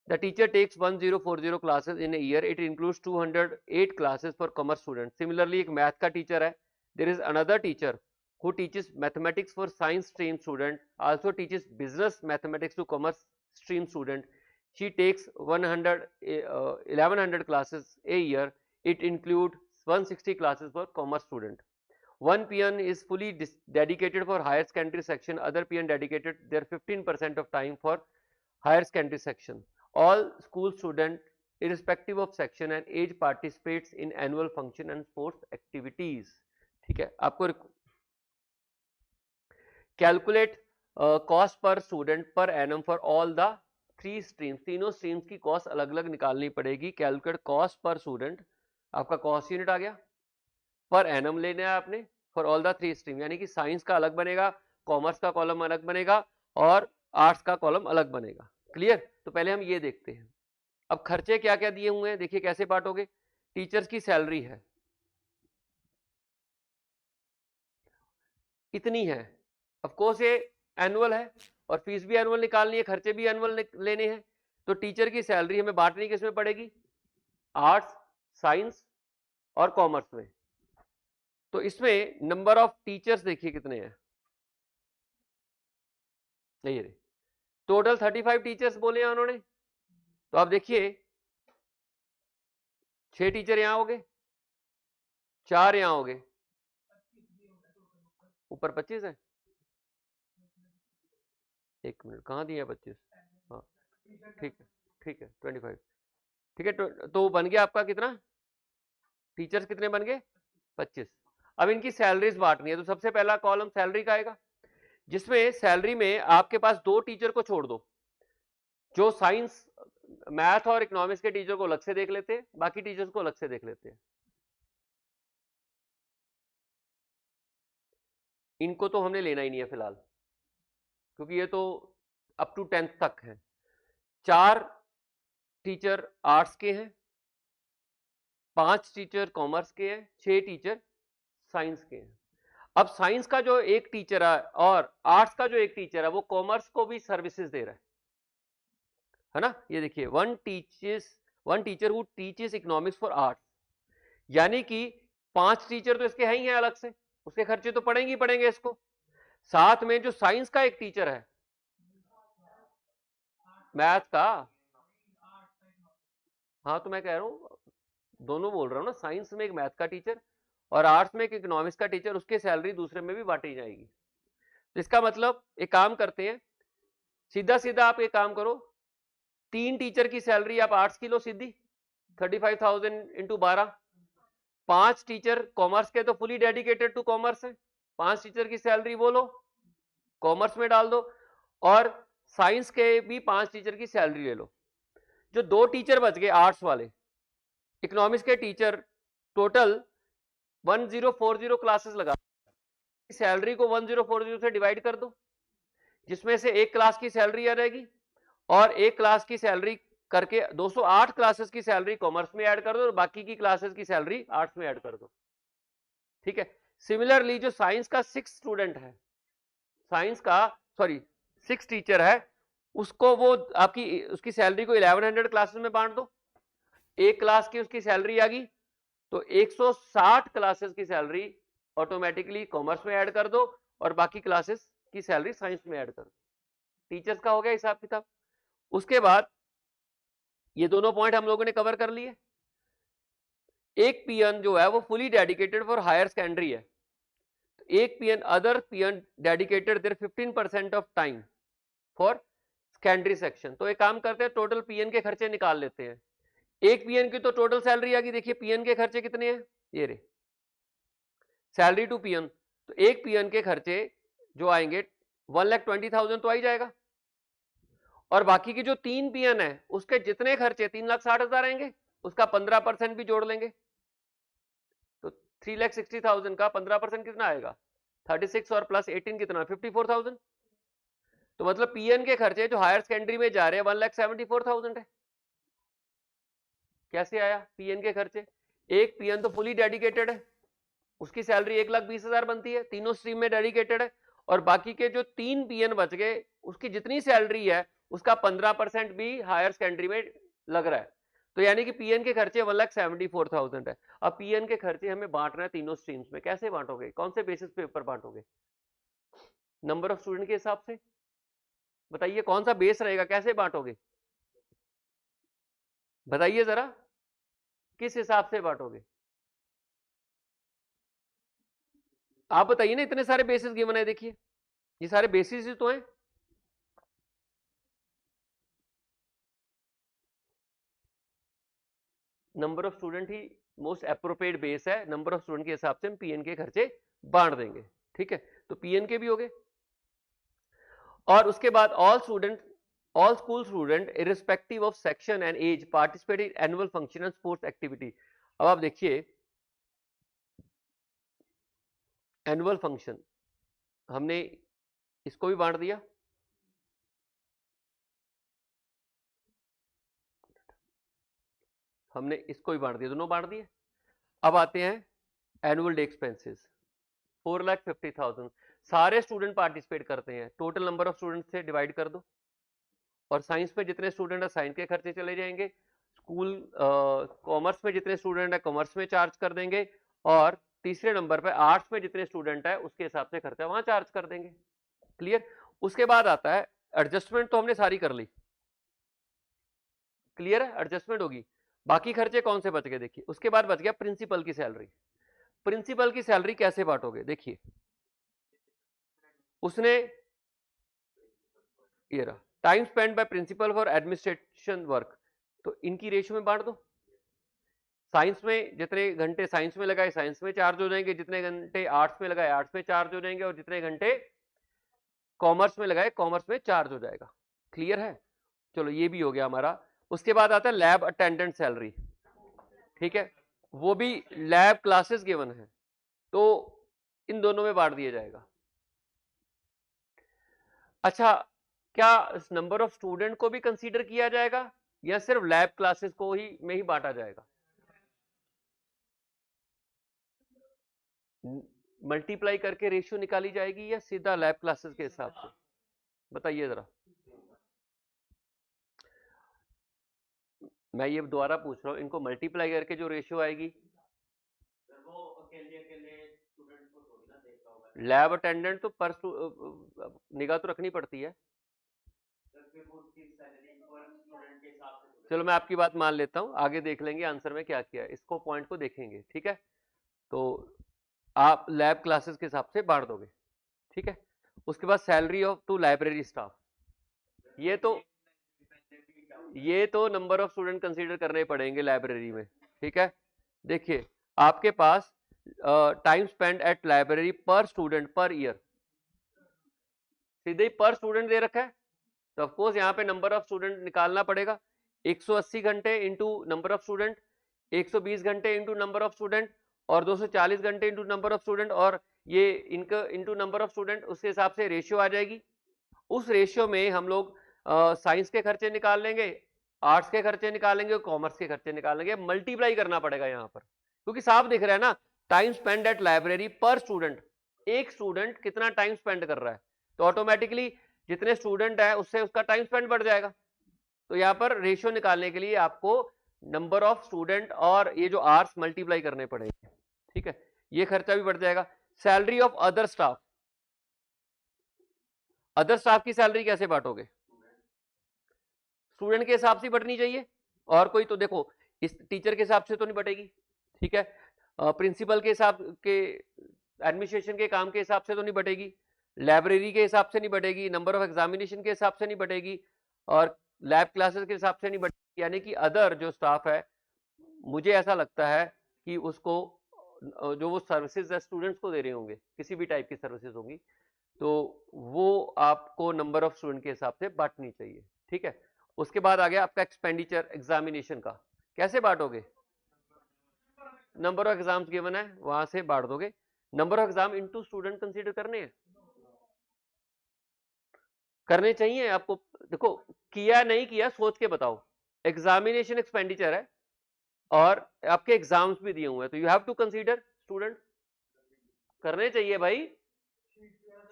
The teacher takes 1040 classes in a year. It includes 208 classes for commerce students. Similarly, एक मैथ का टीचर है. There is another teacher who teaches mathematics for science stream student. Also teaches business mathematics to commerce stream student. She takes 1100 classes a year. It includes 160 classes for commerce student. One peon is fully dedicated for higher secondary section. Other peon dedicated their 15% of time for higher secondary section. All school students irrespective of section and age participates in annual function and sports activities. ठीक है, आपको calculate cost per student per annum for all the 3 streams. तीनों streams की cost अलग अलग निकालनी पड़ेगी। calculate cost per student, आपका cost unit आ गया, per annum लेना है आपने for all the 3 streams, यानी कि साइंस का अलग बनेगा, कॉमर्स का कॉलम अलग बनेगा और आर्ट्स का कॉलम अलग बनेगा। क्लियर? तो पहले हम ये देखते हैं। अब खर्चे क्या क्या दिए हुए हैं, देखिए कैसे बांटोगे। टीचर्स की सैलरी है इतनी है, ऑफ कोर्स ये एनुअल है और फीस भी एनुअल निकालनी है, खर्चे भी एनुअल लेने हैं। तो टीचर की सैलरी हमें बांटनी किसमें पड़ेगी, आर्ट्स, साइंस और कॉमर्स में। तो इसमें नंबर ऑफ टीचर्स देखिए कितने हैं, नहीं रे, टोटल 35 टीचर्स बोले हैं उन्होंने। तो आप देखिए 6 टीचर यहां हो गए, 4 यहां हो गए, ऊपर 25 है। एक मिनट, कहां दिया 25? हाँ ठीक है, ठीक है 25, ठीक है। तो बन गया आपका कितना, टीचर्स कितने बन गए, 25। अब इनकी सैलरीज बांटनी है, तो सबसे पहला कॉलम सैलरी का आएगा, जिसमें सैलरी में आपके पास 2 टीचर को छोड़ दो, जो साइंस, मैथ और इकोनॉमिक्स के टीचर को अलग से देख लेते हैं, बाकी टीचर्स को अलग से देख लेते हैं। इनको तो हमने लेना ही नहीं है फिलहाल, क्योंकि ये तो अप टू 10th तक है। 4 टीचर आर्ट्स के हैं, 5 टीचर कॉमर्स के हैं, 6 टीचर साइंस के हैं। अब साइंस का जो एक टीचर है और आर्ट्स का जो एक टीचर है, वो कॉमर्स को भी सर्विसेज दे रहा है ना। ये देखिए, one teacher who teaches economics for arts, यानी कि 5 टीचर तो इसके हैं ही हैं अलग से, उसके खर्चे तो पड़ेंगे ही पड़ेंगे इसको। साथ में जो साइंस का एक टीचर है, मैथ का, हाँ तो मैं कह रहा हूं दोनों बोल रहा हूं ना, साइंस में एक मैथ का टीचर और आर्ट्स में एक इकोनॉमिक्स का टीचर, उसकी सैलरी दूसरे में भी बांटी जाएगी। इसका मतलब एक काम करते हैं, सीधा सीधा आप एक काम करो, 3 टीचर की सैलरी आप आर्ट्स की लो सीधी, 35,000 इंटू 12। 5 टीचर कॉमर्स के तो फुली डेडिकेटेड टू कॉमर्स है, 5 टीचर की सैलरी वो लो, कॉमर्स में डाल दो, और साइंस के भी 5 टीचर की सैलरी ले लो। जो 2 टीचर बच गए आर्ट्स वाले, इकोनॉमिक्स के टीचर, टोटल 1040 क्लासेस लगा, सैलरी को 1040 से डिवाइड कर दो, जिसमें से एक क्लास की सैलरी आ जाएगी और एक क्लास की सैलरी करके 208 क्लासेस की सैलरी कॉमर्स में ऐड कर दो और बाकी की क्लासेस की सैलरी आर्ट्स में ऐड कर दो, ठीक है। सिमिलरली जो साइंस का 6 स्टूडेंट है, साइंस का 6 टीचर है, उसको वो आपकी उसकी सैलरी को 1100 क्लासेस में बांट दो, एक क्लास की उसकी सैलरी आ गई, तो 160 क्लासेस की सैलरी ऑटोमेटिकली कॉमर्स में ऐड कर दो और बाकी क्लासेस की सैलरी साइंस में ऐड कर दो। टीचर्स का हो गया हिसाब किताब। उसके बाद ये दोनों पॉइंट हम लोगों ने कवर कर लिए। एक पीएन जो है वो fully dedicated for higher secondary है, एक PN other PN dedicated there 15% of time for secondary section. तो एक काम करते हैं, टोटल पीएन के खर्चे निकाल लेते हैं। एक पीएन की तो टोटल सैलरी आ गई, देखिए पीएन के खर्चे कितने हैं, ये रे सैलरी टू पीएन। तो एक पीएन के खर्चे जो आएंगे 1,20,000 तो आ ही जाएगा, और बाकी की जो 3 पीएन है उसके जितने खर्चे 3,60,000 आएंगे, उसका 15% भी जोड़ लेंगे, तो 3,60,000 का 15% कितना आएगा, 36 और प्लस 18 कितना, 54,000। तो मतलब पीएन के खर्चे जो हायर सेकेंडरी में जा रहे हैं 1,74,000 है। कैसे आया पीएन के खर्चे, एक पीएन तो फुली डेडिकेटेड है, उसकी सैलरी 1,20,000 बनती है, तीनों स्ट्रीम में डेडिकेटेड है, और बाकी के जो 3 पीएन बच गए उसकी जितनी सैलरी है उसका 15% भी हायर सेकेंडरी में लग रहा है। तो यानी कि पीएन के खर्चे 1,74,000 है। अब पीएन के खर्चे हमें बांटना है तीनों स्ट्रीम्स में, कैसे बांटोगे, कौन से बेसिस पे ऊपर बांटोगे, नंबर ऑफ स्टूडेंट के हिसाब से, बताइए कौन सा बेस रहेगा, कैसे बांटोगे, बताइए जरा, किस हिसाब से बांटोगे, आप बताइए ना, इतने सारे बेसिस गिवन है, देखिए ये सारे बेसिस ही तो हैं। Number of student he most appropriate base है, नंबर ऑफ स्टूडेंट के हिसाब से हम पीएन के खर्चे बांट देंगे, ठीक है। तो पीएन के भी हो गए, और उसके बाद all school student irrespective of section and as participate in annual function and sports activity. अब आप देखिए एनुअल फंक्शन हमने इसको भी बांट दिया, हमने इसको भी बांट दिया, दोनों बांट दिए। अब आते हैं एनुअल डे एक्सपेंसेस 4,50,000, सारे स्टूडेंट पार्टिसिपेट करते हैं, टोटल नंबर ऑफ स्टूडेंट से डिवाइड कर दो, और साइंस में जितने स्टूडेंट है साइंस के खर्चे चले जाएंगे, स्कूल कॉमर्स में जितने स्टूडेंट है कॉमर्स में चार्ज कर देंगे, और तीसरे नंबर पे आर्ट्स में जितने स्टूडेंट है उसके हिसाब से खर्चा वहां चार्ज कर देंगे, क्लियर। उसके बाद आता है एडजस्टमेंट, तो हमने सारी कर ली, क्लियर है, एडजस्टमेंट होगी, बाकी खर्चे कौन से बच गए, देखिए उसके बाद बच गया प्रिंसिपल की सैलरी। प्रिंसिपल की सैलरी कैसे बांटोगे, देखिए उसने ये रहा time spend by principal for administration work, तो इनकी रेशियो में बांट दो, साइंस में जितने घंटे साइंस में लगाए साइंस में चार्ज हो जाएंगे, जितने घंटे आर्ट्स में लगाए आर्ट्स में चार्ज हो जाएंगे, और जितने घंटे कॉमर्स में लगाए कॉमर्स में चार्ज हो जाएगा, क्लियर है। चलो ये भी हो गया हमारा। उसके बाद आता है लैब अटेंडेंट सैलरी, ठीक है, वो भी लैब क्लासेस गिवन है, तो इन दोनों में बांट दिया जाएगा। अच्छा, क्या नंबर ऑफ स्टूडेंट को भी कंसीडर किया जाएगा या सिर्फ लैब क्लासेस को ही में ही बांटा जाएगा, मल्टीप्लाई करके रेशियो निकाली जाएगी या सीधा लैब क्लासेस के हिसाब से, बताइए जरा, मैं ये दोबारा पूछ रहा हूं, इनको मल्टीप्लाई करके जो रेशियो आएगी, लैब अटेंडेंट तो पर निगाह तो रखनी पड़ती है, चलो मैं आपकी बात मान लेता हूं, आगे देख लेंगे आंसर में क्या किया है, इसको पॉइंट को देखेंगे, ठीक है। तो आप लैब क्लासेस के हिसाब से बांट दोगे, ठीक है। उसके बाद salary of to library staff, ये तो नंबर ऑफ स्टूडेंट कंसीडर करने पड़ेंगे लाइब्रेरी में, ठीक है। देखिए आपके पास time spend eight library per student per year, सीधे ही पर स्टूडेंट दे रखा है, तो ऑफकोर्स यहाँ पे नंबर ऑफ स्टूडेंट निकालना पड़ेगा, 180 घंटे इंटू नंबर ऑफ स्टूडेंट, 120 घंटे इंटू नंबर ऑफ स्टूडेंट, और 240 घंटे इंटू नंबर ऑफ स्टूडेंट, और ये इनका इंटू नंबर ऑफ स्टूडेंट, उसके हिसाब से रेशियो आ जाएगी। उस रेशियो में हम लोग साइंस के खर्चे निकाल लेंगे, आर्ट्स के खर्चे निकालेंगे, कॉमर्स के खर्चे निकालेंगे, मल्टीप्लाई करना पड़ेगा यहाँ पर, क्योंकि साफ दिख रहा है ना, time spend eight library per student, एक स्टूडेंट कितना टाइम स्पेंड कर रहा है, तो ऑटोमेटिकली जितने स्टूडेंट है उससे उसका टाइम स्पेंड बढ़ जाएगा। तो यहाँ पर रेशियो निकालने के लिए आपको नंबर ऑफ स्टूडेंट और ये जो आवर्स मल्टीप्लाई करने पड़ेंगे, ठीक है, ये खर्चा भी बढ़ जाएगा। Salary of other staff, other staff की सैलरी कैसे बांटोगे? स्टूडेंट के हिसाब से बटनी चाहिए, और कोई तो देखो इस टीचर के हिसाब से तो नहीं बटेगी, ठीक है, प्रिंसिपल के हिसाब के, एडमिनिस्ट्रेशन के काम के हिसाब से तो नहीं बटेगी, लाइब्रेरी के हिसाब से नहीं बटेगी, नंबर ऑफ एग्जामिनेशन के हिसाब से नहीं बटेगी, और लैब क्लासेस के हिसाब से नहीं बटेगी। यानी कि अदर जो स्टाफ है, मुझे ऐसा लगता है कि उसको जो वो सर्विसेज स्टूडेंट्स को दे रहे होंगे, किसी भी टाइप की सर्विसेज होंगी, तो वो आपको नंबर ऑफ स्टूडेंट के हिसाब से बांटनी चाहिए, ठीक है। उसके बाद आ गया आपका एक्सपेंडिचर एग्जामिनेशन का, कैसे बांटोगे? नंबर ऑफ एग्जाम्स गिवन है, वहां से बांट दोगे। Number of exam into student consider करने हैं, करने चाहिए आपको। देखो किया नहीं किया सोच के बताओ, एग्जामिनेशन एक्सपेंडिचर है और आपके एग्जाम्स भी दिए हुए हैं, तो you have to consider student, करने चाहिए भाई।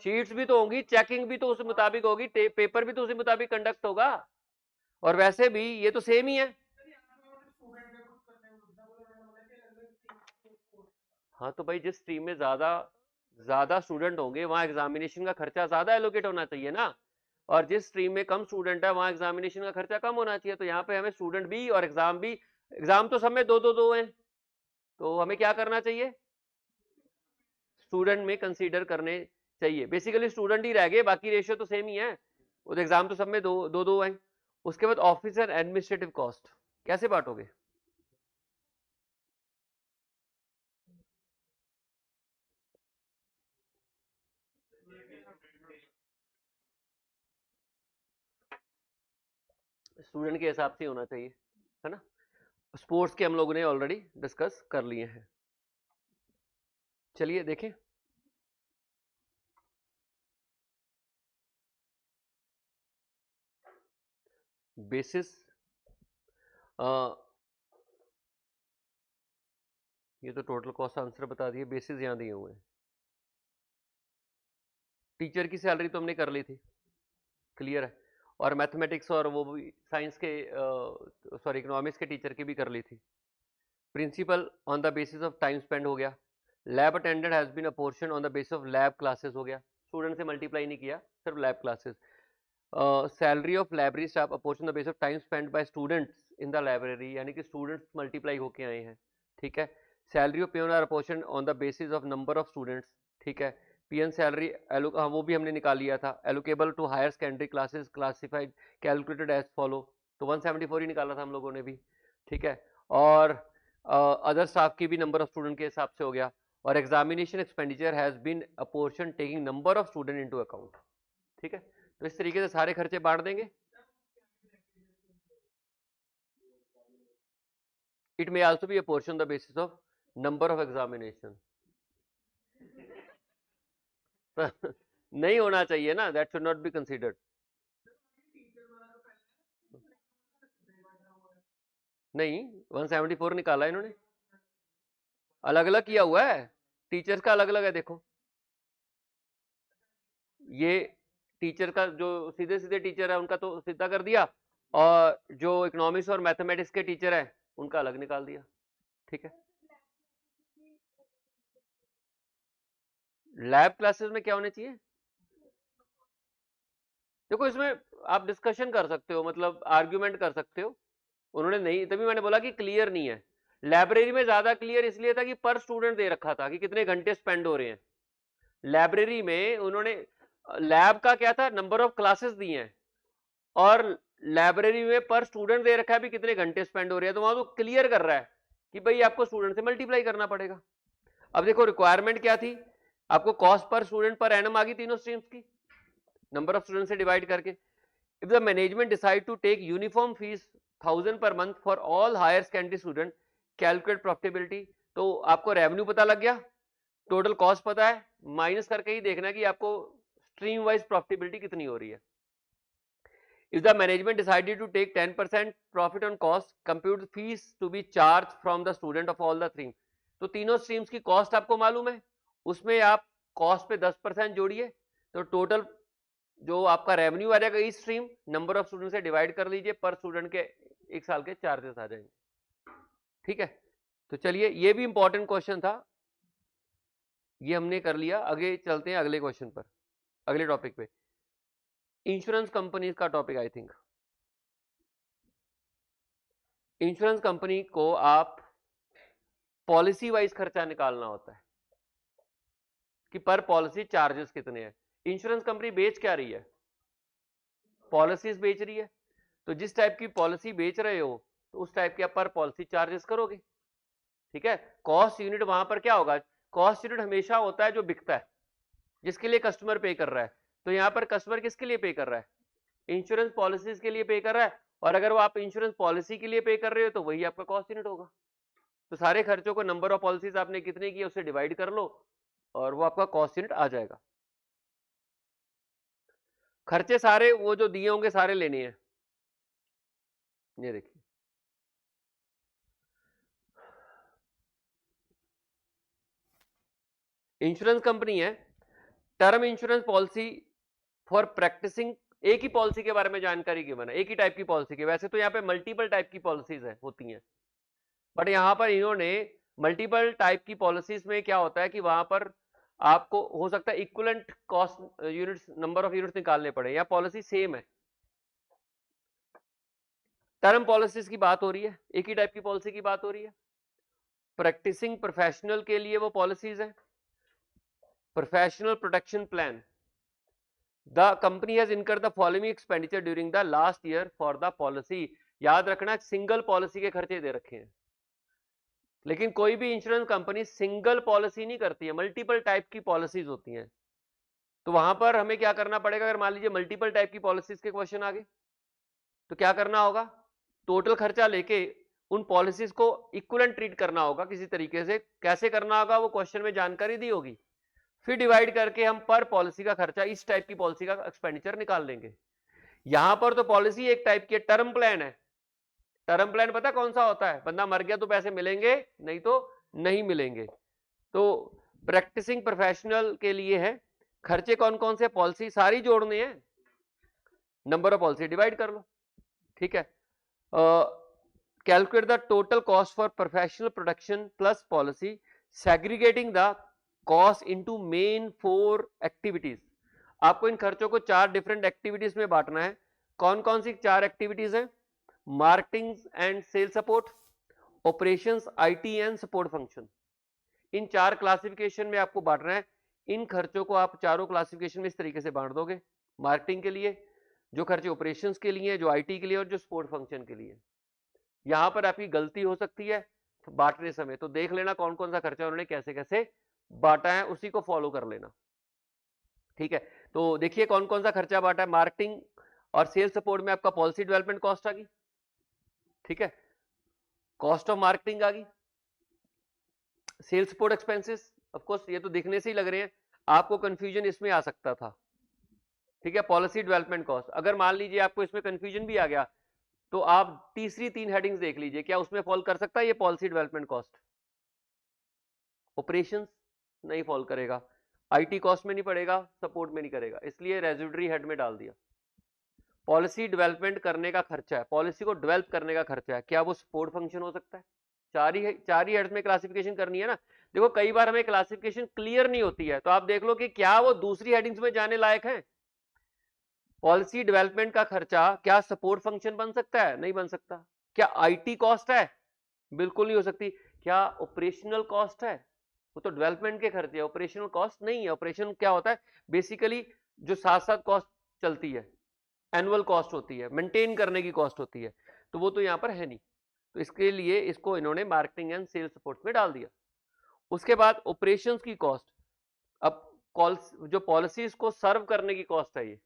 शीट्स भी तो होंगी, चेकिंग भी तो उस मुताबिक होगी, पेपर भी तो उसी मुताबिक कंडक्ट होगा, और वैसे भी ये तो सेम ही है। हाँ तो भाई जिस स्ट्रीम में ज्यादा स्टूडेंट होंगे वहां एग्जामिनेशन का खर्चा ज्यादा एलोकेट होना चाहिए ना, और जिस स्ट्रीम में कम स्टूडेंट है वहां एग्जामिनेशन का खर्चा कम होना चाहिए। तो यहाँ पे हमें स्टूडेंट भी और एग्जाम भी, एग्जाम तो सब में दो दो दो हैं, तो हमें क्या करना चाहिए? स्टूडेंट में कंसीडर करने चाहिए। बेसिकली स्टूडेंट ही रह गए, बाकी रेशियो तो सेम ही है, वो एग्जाम तो सब में दो दो दो हैं। उसके बाद ऑफिसर एडमिनिस्ट्रेटिव कॉस्ट कैसे बांटोगे? स्टूडेंट के हिसाब से होना चाहिए, है ना। स्पोर्ट्स के हम लोगों ने ऑलरेडी डिस्कस कर लिए हैं। चलिए देखें, बेसिस, ये तो टोटल कॉस्ट आंसर बता दिए, बेसिस यहाँ दिए हुए हैं। टीचर की सैलरी तो हमने कर ली थी, क्लियर है, और मैथमेटिक्स और वो भी साइंस के, सॉरी इकोनॉमिक्स के टीचर की भी कर ली थी। Principal on the basis of time spend हो गया। Lab attendant has been apportion on the basis of lab classes हो गया, स्टूडेंट से मल्टीप्लाई नहीं किया, सिर्फ lab classes. Salary of library staff apportion the basis of time spend by students in the library, यानी कि स्टूडेंट्स मल्टीप्लाई होके आए हैं, ठीक है। Salary of peon are apportion on the basis of number of students, ठीक है। PN salary हाँ वो भी हमने निकाल लिया था, allocable to higher secondary classes classified calculated as follow, तो 174 ही निकाला था हम लोगों ने भी, ठीक है। और अदर स्टाफ की भी नंबर ऑफ स्टूडेंट के हिसाब से हो गया, और examination expenditure has been apportion taking number of student into account, ठीक है। तो इस तरीके से सारे खर्चे बांट देंगे। It may also be a portion the basis of number of examination. नहीं होना चाहिए ना, that should not be considered. नहीं 174 निकाला इन्होंने, अलग अलग किया हुआ है, टीचर्स का अलग अलग है, देखो ये टीचर का जो सीधे सीधे टीचर है उनका तो सीधा कर दिया, और जो इकोनॉमिक्स और मैथमेटिक्स के टीचर है उनका अलग निकाल दिया, ठीक है। लैब क्लासेस में क्या होने चाहिए? देखो इसमें आप डिस्कशन कर सकते हो, मतलब आर्ग्यूमेंट कर सकते हो, उन्होंने नहीं, तभी मैंने बोला कि क्लियर नहीं है। लाइब्रेरी में ज्यादा क्लियर इसलिए था कि पर स्टूडेंट दे रखा था कि कितने घंटे स्पेंड हो रहे हैं। लाइब्रेरी में उन्होंने लैब का क्या था, नंबर ऑफ क्लासेस दिए हैं, और लाइब्रेरी में पर स्टूडेंट दे रखा है भी कितने घंटे स्पेंड हो रहे हैं, तो वहां तो क्लियर कर रहा है कि भाई आपको स्टूडेंट से मल्टीप्लाई करना पड़ेगा। अब देखो रिक्वायरमेंट क्या थी, आपको cost per student per annum आ गई तीनों स्ट्रीम्स की, नंबर ऑफ स्टूडेंट से डिवाइड करके। If the management decide to take uniform fees 1000 per month for all higher secondary student, calculate profitability, तो आपको रेवेन्यू पता लग गया, टोटल कॉस्ट पता है, माइनस करके ही देखना है कि आपको स्ट्रीम वाइज प्रॉफिटेबिलिटी कितनी हो रही है। If the management decided to take 10% profit on cost, compute fees to be charged from the student of all the three. तो तीनों स्ट्रीम्स की कॉस्ट आपको मालूम है, उसमें आप कॉस्ट पे 10% जोड़िए, तो टोटल जो आपका रेवेन्यू आ जाएगा इस स्ट्रीम नंबर ऑफ स्टूडेंट से डिवाइड कर लीजिए, पर स्टूडेंट के एक साल के चार्जेस आ जाएंगे, ठीक है। तो चलिए ये भी इंपॉर्टेंट क्वेश्चन था, ये हमने कर लिया। आगे चलते हैं अगले क्वेश्चन पर, अगले टॉपिक पे। इंश्योरेंस कंपनी का topic I think. Insurance company को आप पॉलिसी वाइज खर्चा निकालना होता है कि पर पॉलिसी चार्जेस कितने हैं। इंश्योरेंस कंपनी बेच क्या रही है? पॉलिसीज बेच रही है। तो जिस टाइप की पॉलिसी बेच रहे हो तो उस टाइप के आप पर पॉलिसी चार्जेस करोगे। ठीक है, कॉस्ट यूनिट वहां पर क्या होगा? कॉस्ट यूनिट हमेशा होता है जो बिकता है, जिसके लिए कस्टमर पे कर रहा है। तो यहाँ पर कस्टमर किसके लिए पे कर रहा है? इंश्योरेंस पॉलिसीज के लिए पे कर रहा है। और अगर वो आप इंश्योरेंस पॉलिसी के लिए पे कर रहे हो तो वही आपका कॉस्ट यूनिट होगा। तो सारे खर्चों को नंबर ऑफ पॉलिसीज आपने कितने की उससे डिवाइड कर लो और वो आपका कॉस्ट यूनिट आ जाएगा। खर्चे सारे वो जो दिए होंगे सारे लेने हैं। ये देखिए, इंश्योरेंस कंपनी है, term insurance policy for practicing. एक ही पॉलिसी के बारे में जानकारी गिवन है, एक ही टाइप की पॉलिसी की। वैसे तो यहाँ पे मल्टीपल टाइप की पॉलिसीज है होती हैं, बट यहाँ पर इन्होंने मल्टीपल टाइप की पॉलिसीज में क्या होता है कि वहां पर आपको हो सकता है equivalent cost units, number of units निकालने पड़े, या पॉलिसी सेम है। टर्म पॉलिसीज की बात हो रही है, एक ही टाइप की पॉलिसी की बात हो रही है। प्रैक्टिसिंग प्रोफेशनल के लिए वो पॉलिसीज है। Professional protection plan, the company has incurred the following expenditure during the last year for the policy. याद रखना सिंगल पॉलिसी के खर्चे दे रखे हैं, लेकिन कोई भी इंश्योरेंस कंपनी सिंगल पॉलिसी नहीं करती है, मल्टीपल टाइप की पॉलिसीज होती हैं। तो वहां पर हमें क्या करना पड़ेगा? अगर मान लीजिए मल्टीपल टाइप की पॉलिसीज के क्वेश्चन आ गए तो क्या करना होगा? टोटल खर्चा लेके उन पॉलिसीज को इक्विवेलेंट ट्रीट करना होगा किसी तरीके से। कैसे करना होगा वो क्वेश्चन में जानकारी दी होगी, फिर डिवाइड करके हम पर पॉलिसी का खर्चा, इस टाइप की पॉलिसी का एक्सपेंडिचर निकाल लेंगे। यहां पर तो पॉलिसी एक टाइप की टर्म प्लान है। टर्म प्लान पता कौन सा होता है? बंदा मर गया तो पैसे मिलेंगे, नहीं तो नहीं मिलेंगे। तो प्रैक्टिसिंग प्रोफेशनल के लिए है, खर्चे कौन कौन से? पॉलिसी सारी जोड़ने हैं, नंबर ऑफ पॉलिसी डिवाइड कर लो। ठीक है, calculate the total cost for professional production plus policy, segregating the cost into main 4 activities. आपको इन खर्चों को 4 डिफरेंट एक्टिविटीज में बांटना है। कौन कौन सी 4 एक्टिविटीज हैं? Marketing and sale support, operations, IT and support function. इन 4 क्लासिफिकेशन में आपको बांटना है। इन खर्चों को आप चारों क्लासिफिकेशन में इस तरीके से बांट दोगे, मार्केटिंग के लिए, जो खर्चे ऑपरेशंस के लिए, जो आईटी के लिए और जो सपोर्ट फंक्शन के लिए। यहां पर आपकी गलती हो सकती है बांटने समय, तो देख लेना कौन कौन सा खर्चा उन्होंने कैसे कैसे बांटा है, उसी को फॉलो कर लेना। ठीक है, तो देखिए कौन कौन सा खर्चा बांटा है। मार्केटिंग और सेल सपोर्ट में आपका पॉलिसी डेवलपमेंट कॉस्ट आ गई, ठीक है, कॉस्ट ऑफ मार्केटिंग आ गई, sale support expenses. Of course ये तो दिखने से ही लग रहे हैं, आपको कंफ्यूजन इसमें आ सकता था। ठीक है, पॉलिसी डेवलपमेंट कॉस्ट। अगर मान लीजिए आपको इसमें कंफ्यूजन भी आ गया तो आप तीसरी 3 हेडिंग्स देख लीजिए, क्या उसमें फॉल कर सकता है ये पॉलिसी डेवलपमेंट कॉस्ट? ऑपरेशंस नहीं फॉल करेगा, आईटी कॉस्ट में नहीं पड़ेगा, सपोर्ट में नहीं करेगा, इसलिए रेजिडरी हेड में डाल दिया। पॉलिसी डेवलपमेंट करने का खर्चा है, पॉलिसी को डेवलप करने का खर्चा है, क्या वो सपोर्ट फंक्शन हो सकता है? चार ही हेड्स में क्लासिफिकेशन करनी है ना। देखो कई बार हमें क्लासिफिकेशन क्लियर नहीं होती है, तो आप देख लो कि क्या वो दूसरी हेडिंग्स में जाने लायक है। पॉलिसी डेवलपमेंट का खर्चा क्या सपोर्ट फंक्शन बन सकता है? नहीं बन सकता। क्या आईटी कॉस्ट है? बिल्कुल नहीं हो सकती। क्या ऑपरेशनल कॉस्ट है? वो तो डेवलपमेंट के खर्चे है, ऑपरेशनल कॉस्ट नहीं है। ऑपरेशन क्या होता है? बेसिकली जो साथ साथ कॉस्ट चलती है, एनुअल कॉस्ट होती है, मेंटेन करने की कॉस्ट होती है, तो वो तो यहाँ पर है नहीं। तो इसके लिए इसको इन्होंने मार्केटिंग एंड सेल्स सपोर्ट में डाल दिया। उसके बाद ऑपरेशंस की कॉस्ट, अब जो पॉलिसीज को सर्व करने की कॉस्ट है ये।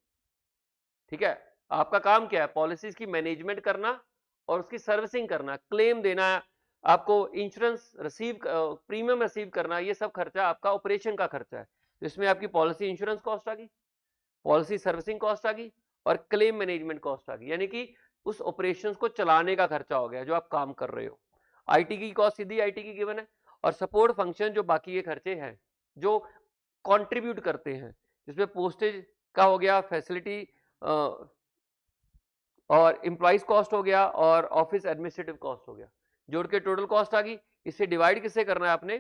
ठीक है, आपका काम क्या है? पॉलिसीज की मैनेजमेंट करना और उसकी सर्विसिंग करना, क्लेम देना, आपको इंश्योरेंस रिसीव, प्रीमियम रिसीव करना, ये सब खर्चा आपका ऑपरेशन का खर्चा है। तो इसमें आपकी पॉलिसी इंश्योरेंस कॉस्ट आ गई, पॉलिसी सर्विसिंग कॉस्ट आ गई और क्लेम मैनेजमेंट कॉस्ट आ गई, यानी कि उस ऑपरेशंस को चलाने का खर्चा हो गया जो आप काम कर रहे हो। आईटी की कॉस्ट सीधी आईटी की गिवन है, और सपोर्ट फंक्शन जो बाकी के खर्चे हैं जो कंट्रीब्यूट करते हैं, जिसमें पोस्टेज का हो गया, फैसिलिटी और एम्प्लॉइज कॉस्ट हो गया और ऑफिस एडमिनिस्ट्रेटिव कॉस्ट हो गया, जोड़ के टोटल कॉस्ट आ गई। इससे डिवाइड किससे करना है आपने?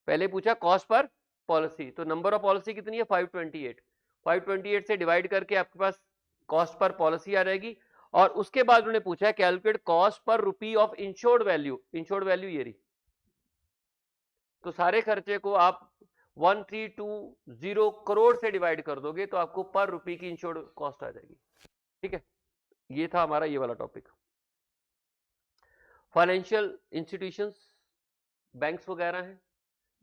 पहले पूछा कॉस्ट पर पॉलिसी, तो नंबर ऑफ पॉलिसी कितनी है? 528। 528 से डिवाइड करके आपके पास कॉस्ट पर पॉलिसी आ जाएगी। और उसके बाद उन्होंने पूछा है calculate cost per rupee of insured value, insured value ये रही। तो सारे खर्चे को आप 1320 करोड़ से डिवाइड कर दोगे तो आपको पर रुपी की इंश्योर्ड कॉस्ट आ जाएगी। ठीक है, ये था हमारा ये वाला टॉपिक। फाइनेंशियल इंस्टीट्यूशंस, बैंक्स वगैरह हैं,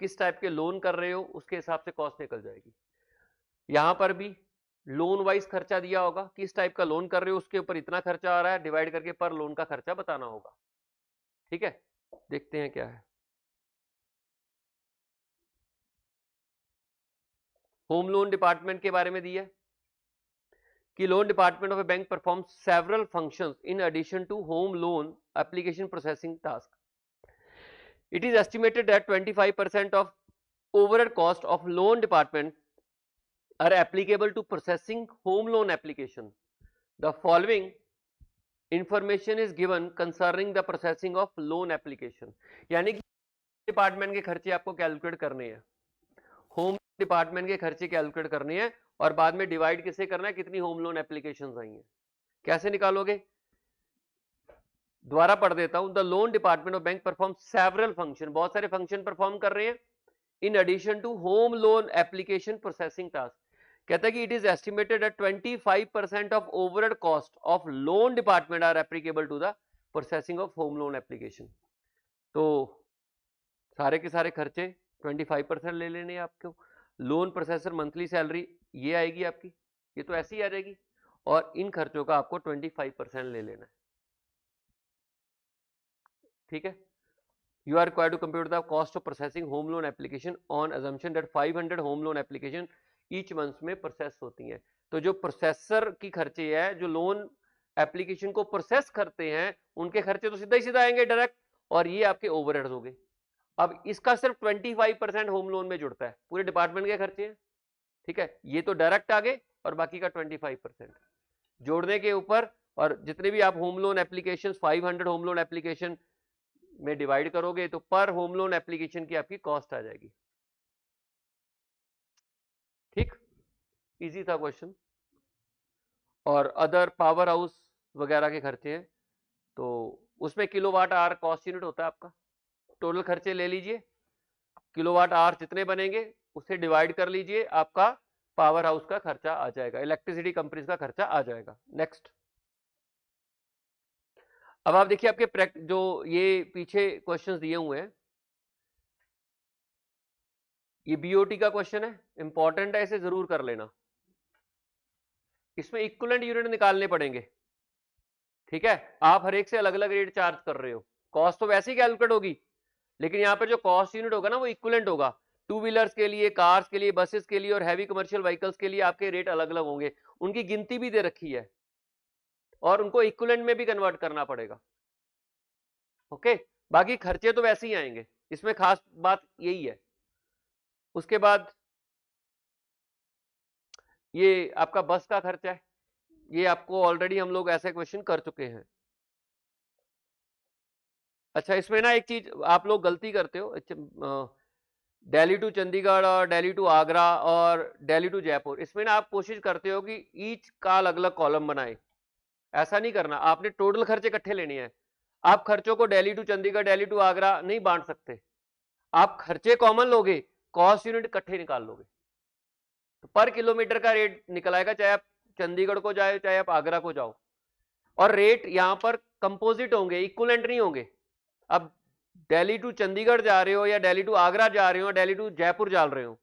किस टाइप के लोन कर रहे हो उसके हिसाब से कॉस्ट निकल जाएगी। यहां पर भी लोन वाइज खर्चा दिया होगा, किस टाइप का लोन कर रहे हो उसके ऊपर इतना खर्चा आ रहा है, डिवाइड करके पर लोन का खर्चा बताना होगा। ठीक है, देखते हैं क्या है। होम लोन डिपार्टमेंट के बारे में दिया है कि loan department of a bank perform several functions in addition to home loan application processing task. It is estimated that 25% of overhead cost of loan department are applicable to processing home loan application. The following information is given concerning the processing of loan application. यानी कि department के खर्चे आपको calculate करने हैं, home department के खर्चे calculate करने हैं और बाद में डिवाइड किससे करना है, कितनी होम लोन एप्लीकेशंस आई हैं, कैसे निकालोगे। दोबारा पढ़ देता हूं। The loan department of bank perform several function, बहुत सारे फंक्शन परफॉर्म कर रहे हैं in addition to home loan application processing task. कहता है कि it is estimated that 25% of overhead cost of loan department are applicable to the processing of home loan application. तो सारे के सारे खर्चे 25% ले लेने हैं आपको। लोन प्रोसेसर मंथली सैलरी ये आएगी आपकी, ये तो ऐसी आ जाएगी, और इन खर्चों का आपको 25% ले लेना है। ठीक है, you are required to compute the cost of processing home loan application on assumption that 500 home loan application each month में प्रोसेस होती हैं। तो जो प्रोसेसर की खर्चे है, जो लोन एप्लीकेशन को प्रोसेस करते हैं, उनके खर्चे तो सीधा ही सीधा आएंगे डायरेक्ट, और ये आपके ओवरहेड्स हो गए। अब इसका सिर्फ 25% होम लोन में जुड़ता है, पूरे डिपार्टमेंट के खर्चे हैं। ठीक है, ये तो डायरेक्ट आ गए और बाकी का 25% जोड़ने के ऊपर, और जितने भी आप home loan application 500 home loan application में डिवाइड करोगे तो पर होम लोन एप्लीकेशन की आपकी कॉस्ट आ जाएगी। ठीक, इजी था क्वेश्चन। और अदर पावर हाउस वगैरह के खर्चे हैं, तो उसमें किलोवाट आवर कॉस्ट यूनिट होता है आपका। टोटल खर्चे ले लीजिए, किलोवाट आवर जितने बनेंगे उससे डिवाइड कर लीजिए, आपका पावर हाउस का खर्चा आ जाएगा, इलेक्ट्रिसिटी कंपनीज का खर्चा आ जाएगा। नेक्स्ट, अब आप देखिए आपके जो ये पीछे क्वेश्चंस दिए हुए हैं, ये बीओटी का क्वेश्चन है, इंपॉर्टेंट है, इसे जरूर कर लेना। इसमें इक्विवेलेंट यूनिट निकालने पड़ेंगे। ठीक है, आप हर एक से अलग अलग रेट चार्ज कर रहे हो, कॉस्ट तो वैसे ही कैलकुलेट होगी, लेकिन यहाँ पर जो कॉस्ट यूनिट होगा ना वो इक्विवेलेंट होगा। टू व्हीलर्स के लिए, कार्स के लिए, बसेस के लिए और हैवी कमर्शियल व्हीकल्स के लिए आपके रेट अलग अलग होंगे, उनकी गिनती भी दे रखी है और उनको इक्विवेलेंट में भी कन्वर्ट करना पड़ेगा। ओके, बाकी खर्चे तो वैसे ही आएंगे, इसमें खास बात यही है। उसके बाद ये आपका बस का खर्चा है, ये आपको ऑलरेडी हम लोग ऐसे क्वेश्चन कर चुके हैं। अच्छा, इसमें ना एक चीज आप लोग गलती करते हो, दिल्ली टू चंडीगढ़ और दिल्ली टू आगरा और दिल्ली टू जयपुर, इसमें ना आप कोशिश करते हो कि ईच का अलग अलग कॉलम बनाए। ऐसा नहीं करना, आपने टोटल खर्चे इकट्ठे लेने हैं। आप खर्चों को दिल्ली टू चंडीगढ़, दिल्ली टू आगरा नहीं बांट सकते, आप खर्चे कॉमन लोगे, कॉस्ट यूनिट इकट्ठे निकाल लोगे, तो पर किलोमीटर का रेट निकल आएगा, चाहे आप चंडीगढ़ को जाए चाहे आप आगरा को जाओ। और रेट यहां पर कंपोजिट होंगे, इक्विवेलेंट नहीं होंगे। अब दिल्ली टू चंडीगढ़ जा रहे हो या दिल्ली टू आगरा जा रहे हो, दिल्ली टू जयपुर जा रहे हो,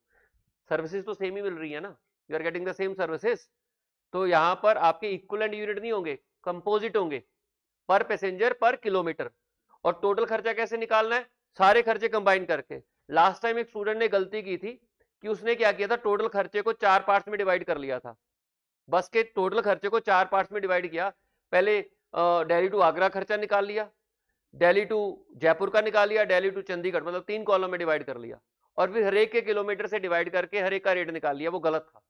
सर्विसेज तो सेम ही मिल रही है ना, you are getting the same services. तो यहां पर आपके इक्विवेलेंट यूनिट नहीं होंगे, कंपोजिट होंगे, पर पैसेंजर पर किलोमीटर। और टोटल खर्चा कैसे निकालना है, सारे खर्चे कंबाइन करके। लास्ट टाइम एक स्टूडेंट ने गलती की थी कि उसने क्या किया था, टोटल खर्चे को 4 पार्ट्स में डिवाइड कर लिया था। बस के टोटल खर्चे को 4 पार्ट्स में डिवाइड किया, पहले दिल्ली टू आगरा खर्चा निकाल लिया, दिल्ली टू जयपुर का निकाल लिया, दिल्ली टू चंडीगढ़, मतलब 3 कॉलम में डिवाइड कर लिया, और फिर हर एक के किलोमीटर से डिवाइड करके हर एक का रेट निकाल लिया। वो गलत था।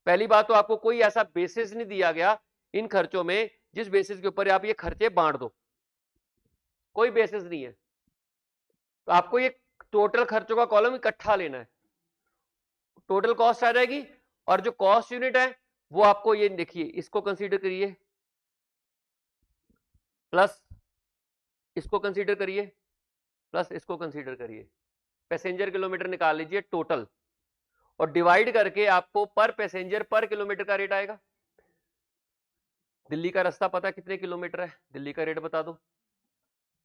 पहली बात तो आपको कोई ऐसा बेसिस नहीं दिया गया इन खर्चों में जिस बेसिस के ऊपर आप ये खर्चे बांट दो, कोई बेसिस नहीं है। तो आपको ये टोटल खर्चों का कॉलम इकट्ठा लेना है, टोटल कॉस्ट आ जाएगी, और जो कॉस्ट यूनिट है वो आपको ये देखिए, इसको कंसीडर करिए प्लस इसको कंसीडर करिए प्लस इसको कंसीडर करिए, पैसेंजर किलोमीटर निकाल लीजिए टोटल, और डिवाइड करके आपको पर पैसेंजर पर किलोमीटर का रेट आएगा। दिल्ली का रास्ता पता कितने किलोमीटर है, दिल्ली का रेट बता दो,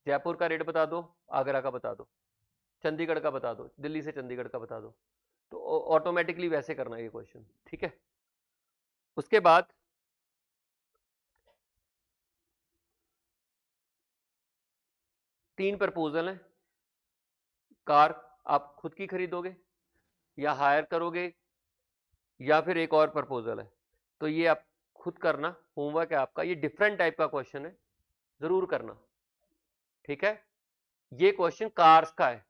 जयपुर का रेट बता दो, आगरा का बता दो, चंडीगढ़ का बता दो, दिल्ली से चंडीगढ़ का बता दो, तो ऑटोमेटिकली वैसे करना है ये क्वेश्चन, ठीक है। उसके बाद तीन प्रपोजल हैं, कार आप खुद की खरीदोगे या हायर करोगे, या फिर एक और प्रपोजल है, तो ये आप खुद करना, होमवर्क है आपका, ये डिफरेंट टाइप का क्वेश्चन है, जरूर करना, ठीक है। ये क्वेश्चन कार्स का है,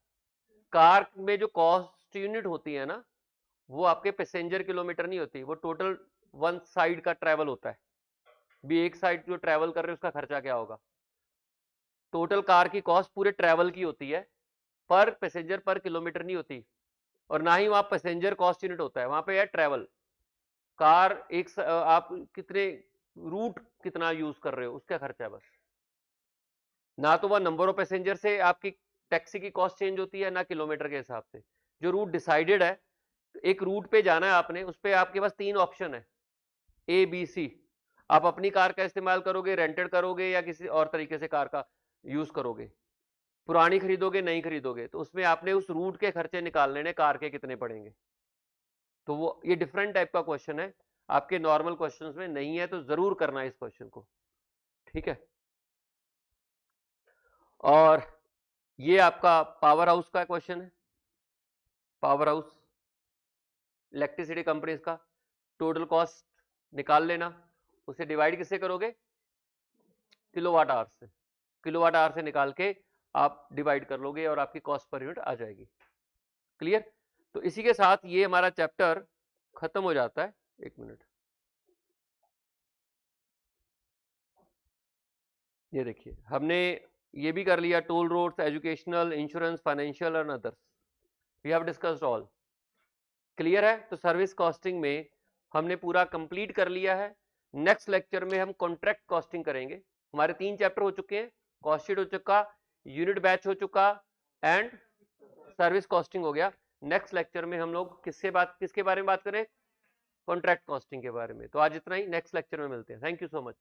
कार में जो कॉस्ट यूनिट होती है ना, वो आपके पैसेंजर किलोमीटर नहीं होती, वो टोटल वन साइड का ट्रैवल होता है, भी एक साइड जो ट्रैवल कर रहे हैं उसका खर्चा क्या होगा। टोटल कार की कॉस्ट पूरे ट्रैवल की होती है, पर पैसेंजर पर किलोमीटर नहीं होती, और ना ही वहां पैसेंजर कॉस्ट यूनिट होता है, वहां पे है ट्रैवल। कार आप कितने रूट कितना यूज कर रहे हो उसका खर्चा है बस, ना तो वह नंबर ऑफ पैसेंजर से आपकी टैक्सी की कॉस्ट चेंज होती है, ना किलोमीटर के हिसाब से। जो रूट डिसाइडेड है, एक रूट पे जाना है आपने, उस पर आपके पास तीन ऑप्शन है, ए बी सी। आप अपनी कार का इस्तेमाल करोगे, रेंटेड करोगे, या किसी और तरीके से कार का यूज करोगे, पुरानी खरीदोगे, नहीं खरीदोगे, तो उसमें आपने उस रूट के खर्चे निकाल लेने, कार के कितने पड़ेंगे। तो वो ये डिफरेंट टाइप का क्वेश्चन है, आपके नॉर्मल क्वेश्चंस में नहीं है, तो जरूर करना इस क्वेश्चन को, ठीक है। और ये आपका पावर हाउस का क्वेश्चन है, पावर हाउस इलेक्ट्रिसिटी कंपनीज का टोटल कॉस्ट निकाल लेना, उसे डिवाइड किससे करोगे, किलोवाट आवर से, किलोवाट आवर से निकाल के आप डिवाइड कर लोगे और आपकी कॉस्ट पर यूनिट आ जाएगी। क्लियर। तो इसी के साथ ये हमारा चैप्टर खत्म हो जाता है। एक मिनट, ये देखिए हमने ये भी कर लिया, toll roads, educational, insurance, financial और others, we have discussed all. Clear है। तो सर्विस कॉस्टिंग में हमने पूरा कंप्लीट कर लिया है। नेक्स्ट लेक्चर में हम कॉन्ट्रैक्ट कॉस्टिंग करेंगे। हमारे 3 चैप्टर हो चुके हैं, कॉस्ट शीट हो चुका, यूनिट बैच हो चुका, एंड सर्विस कॉस्टिंग हो गया। नेक्स्ट लेक्चर में हम लोग किसके बारे में बात करें, कॉन्ट्रैक्ट कॉस्टिंग के बारे में। तो आज इतना ही, नेक्स्ट लेक्चर में मिलते हैं। Thank you so much.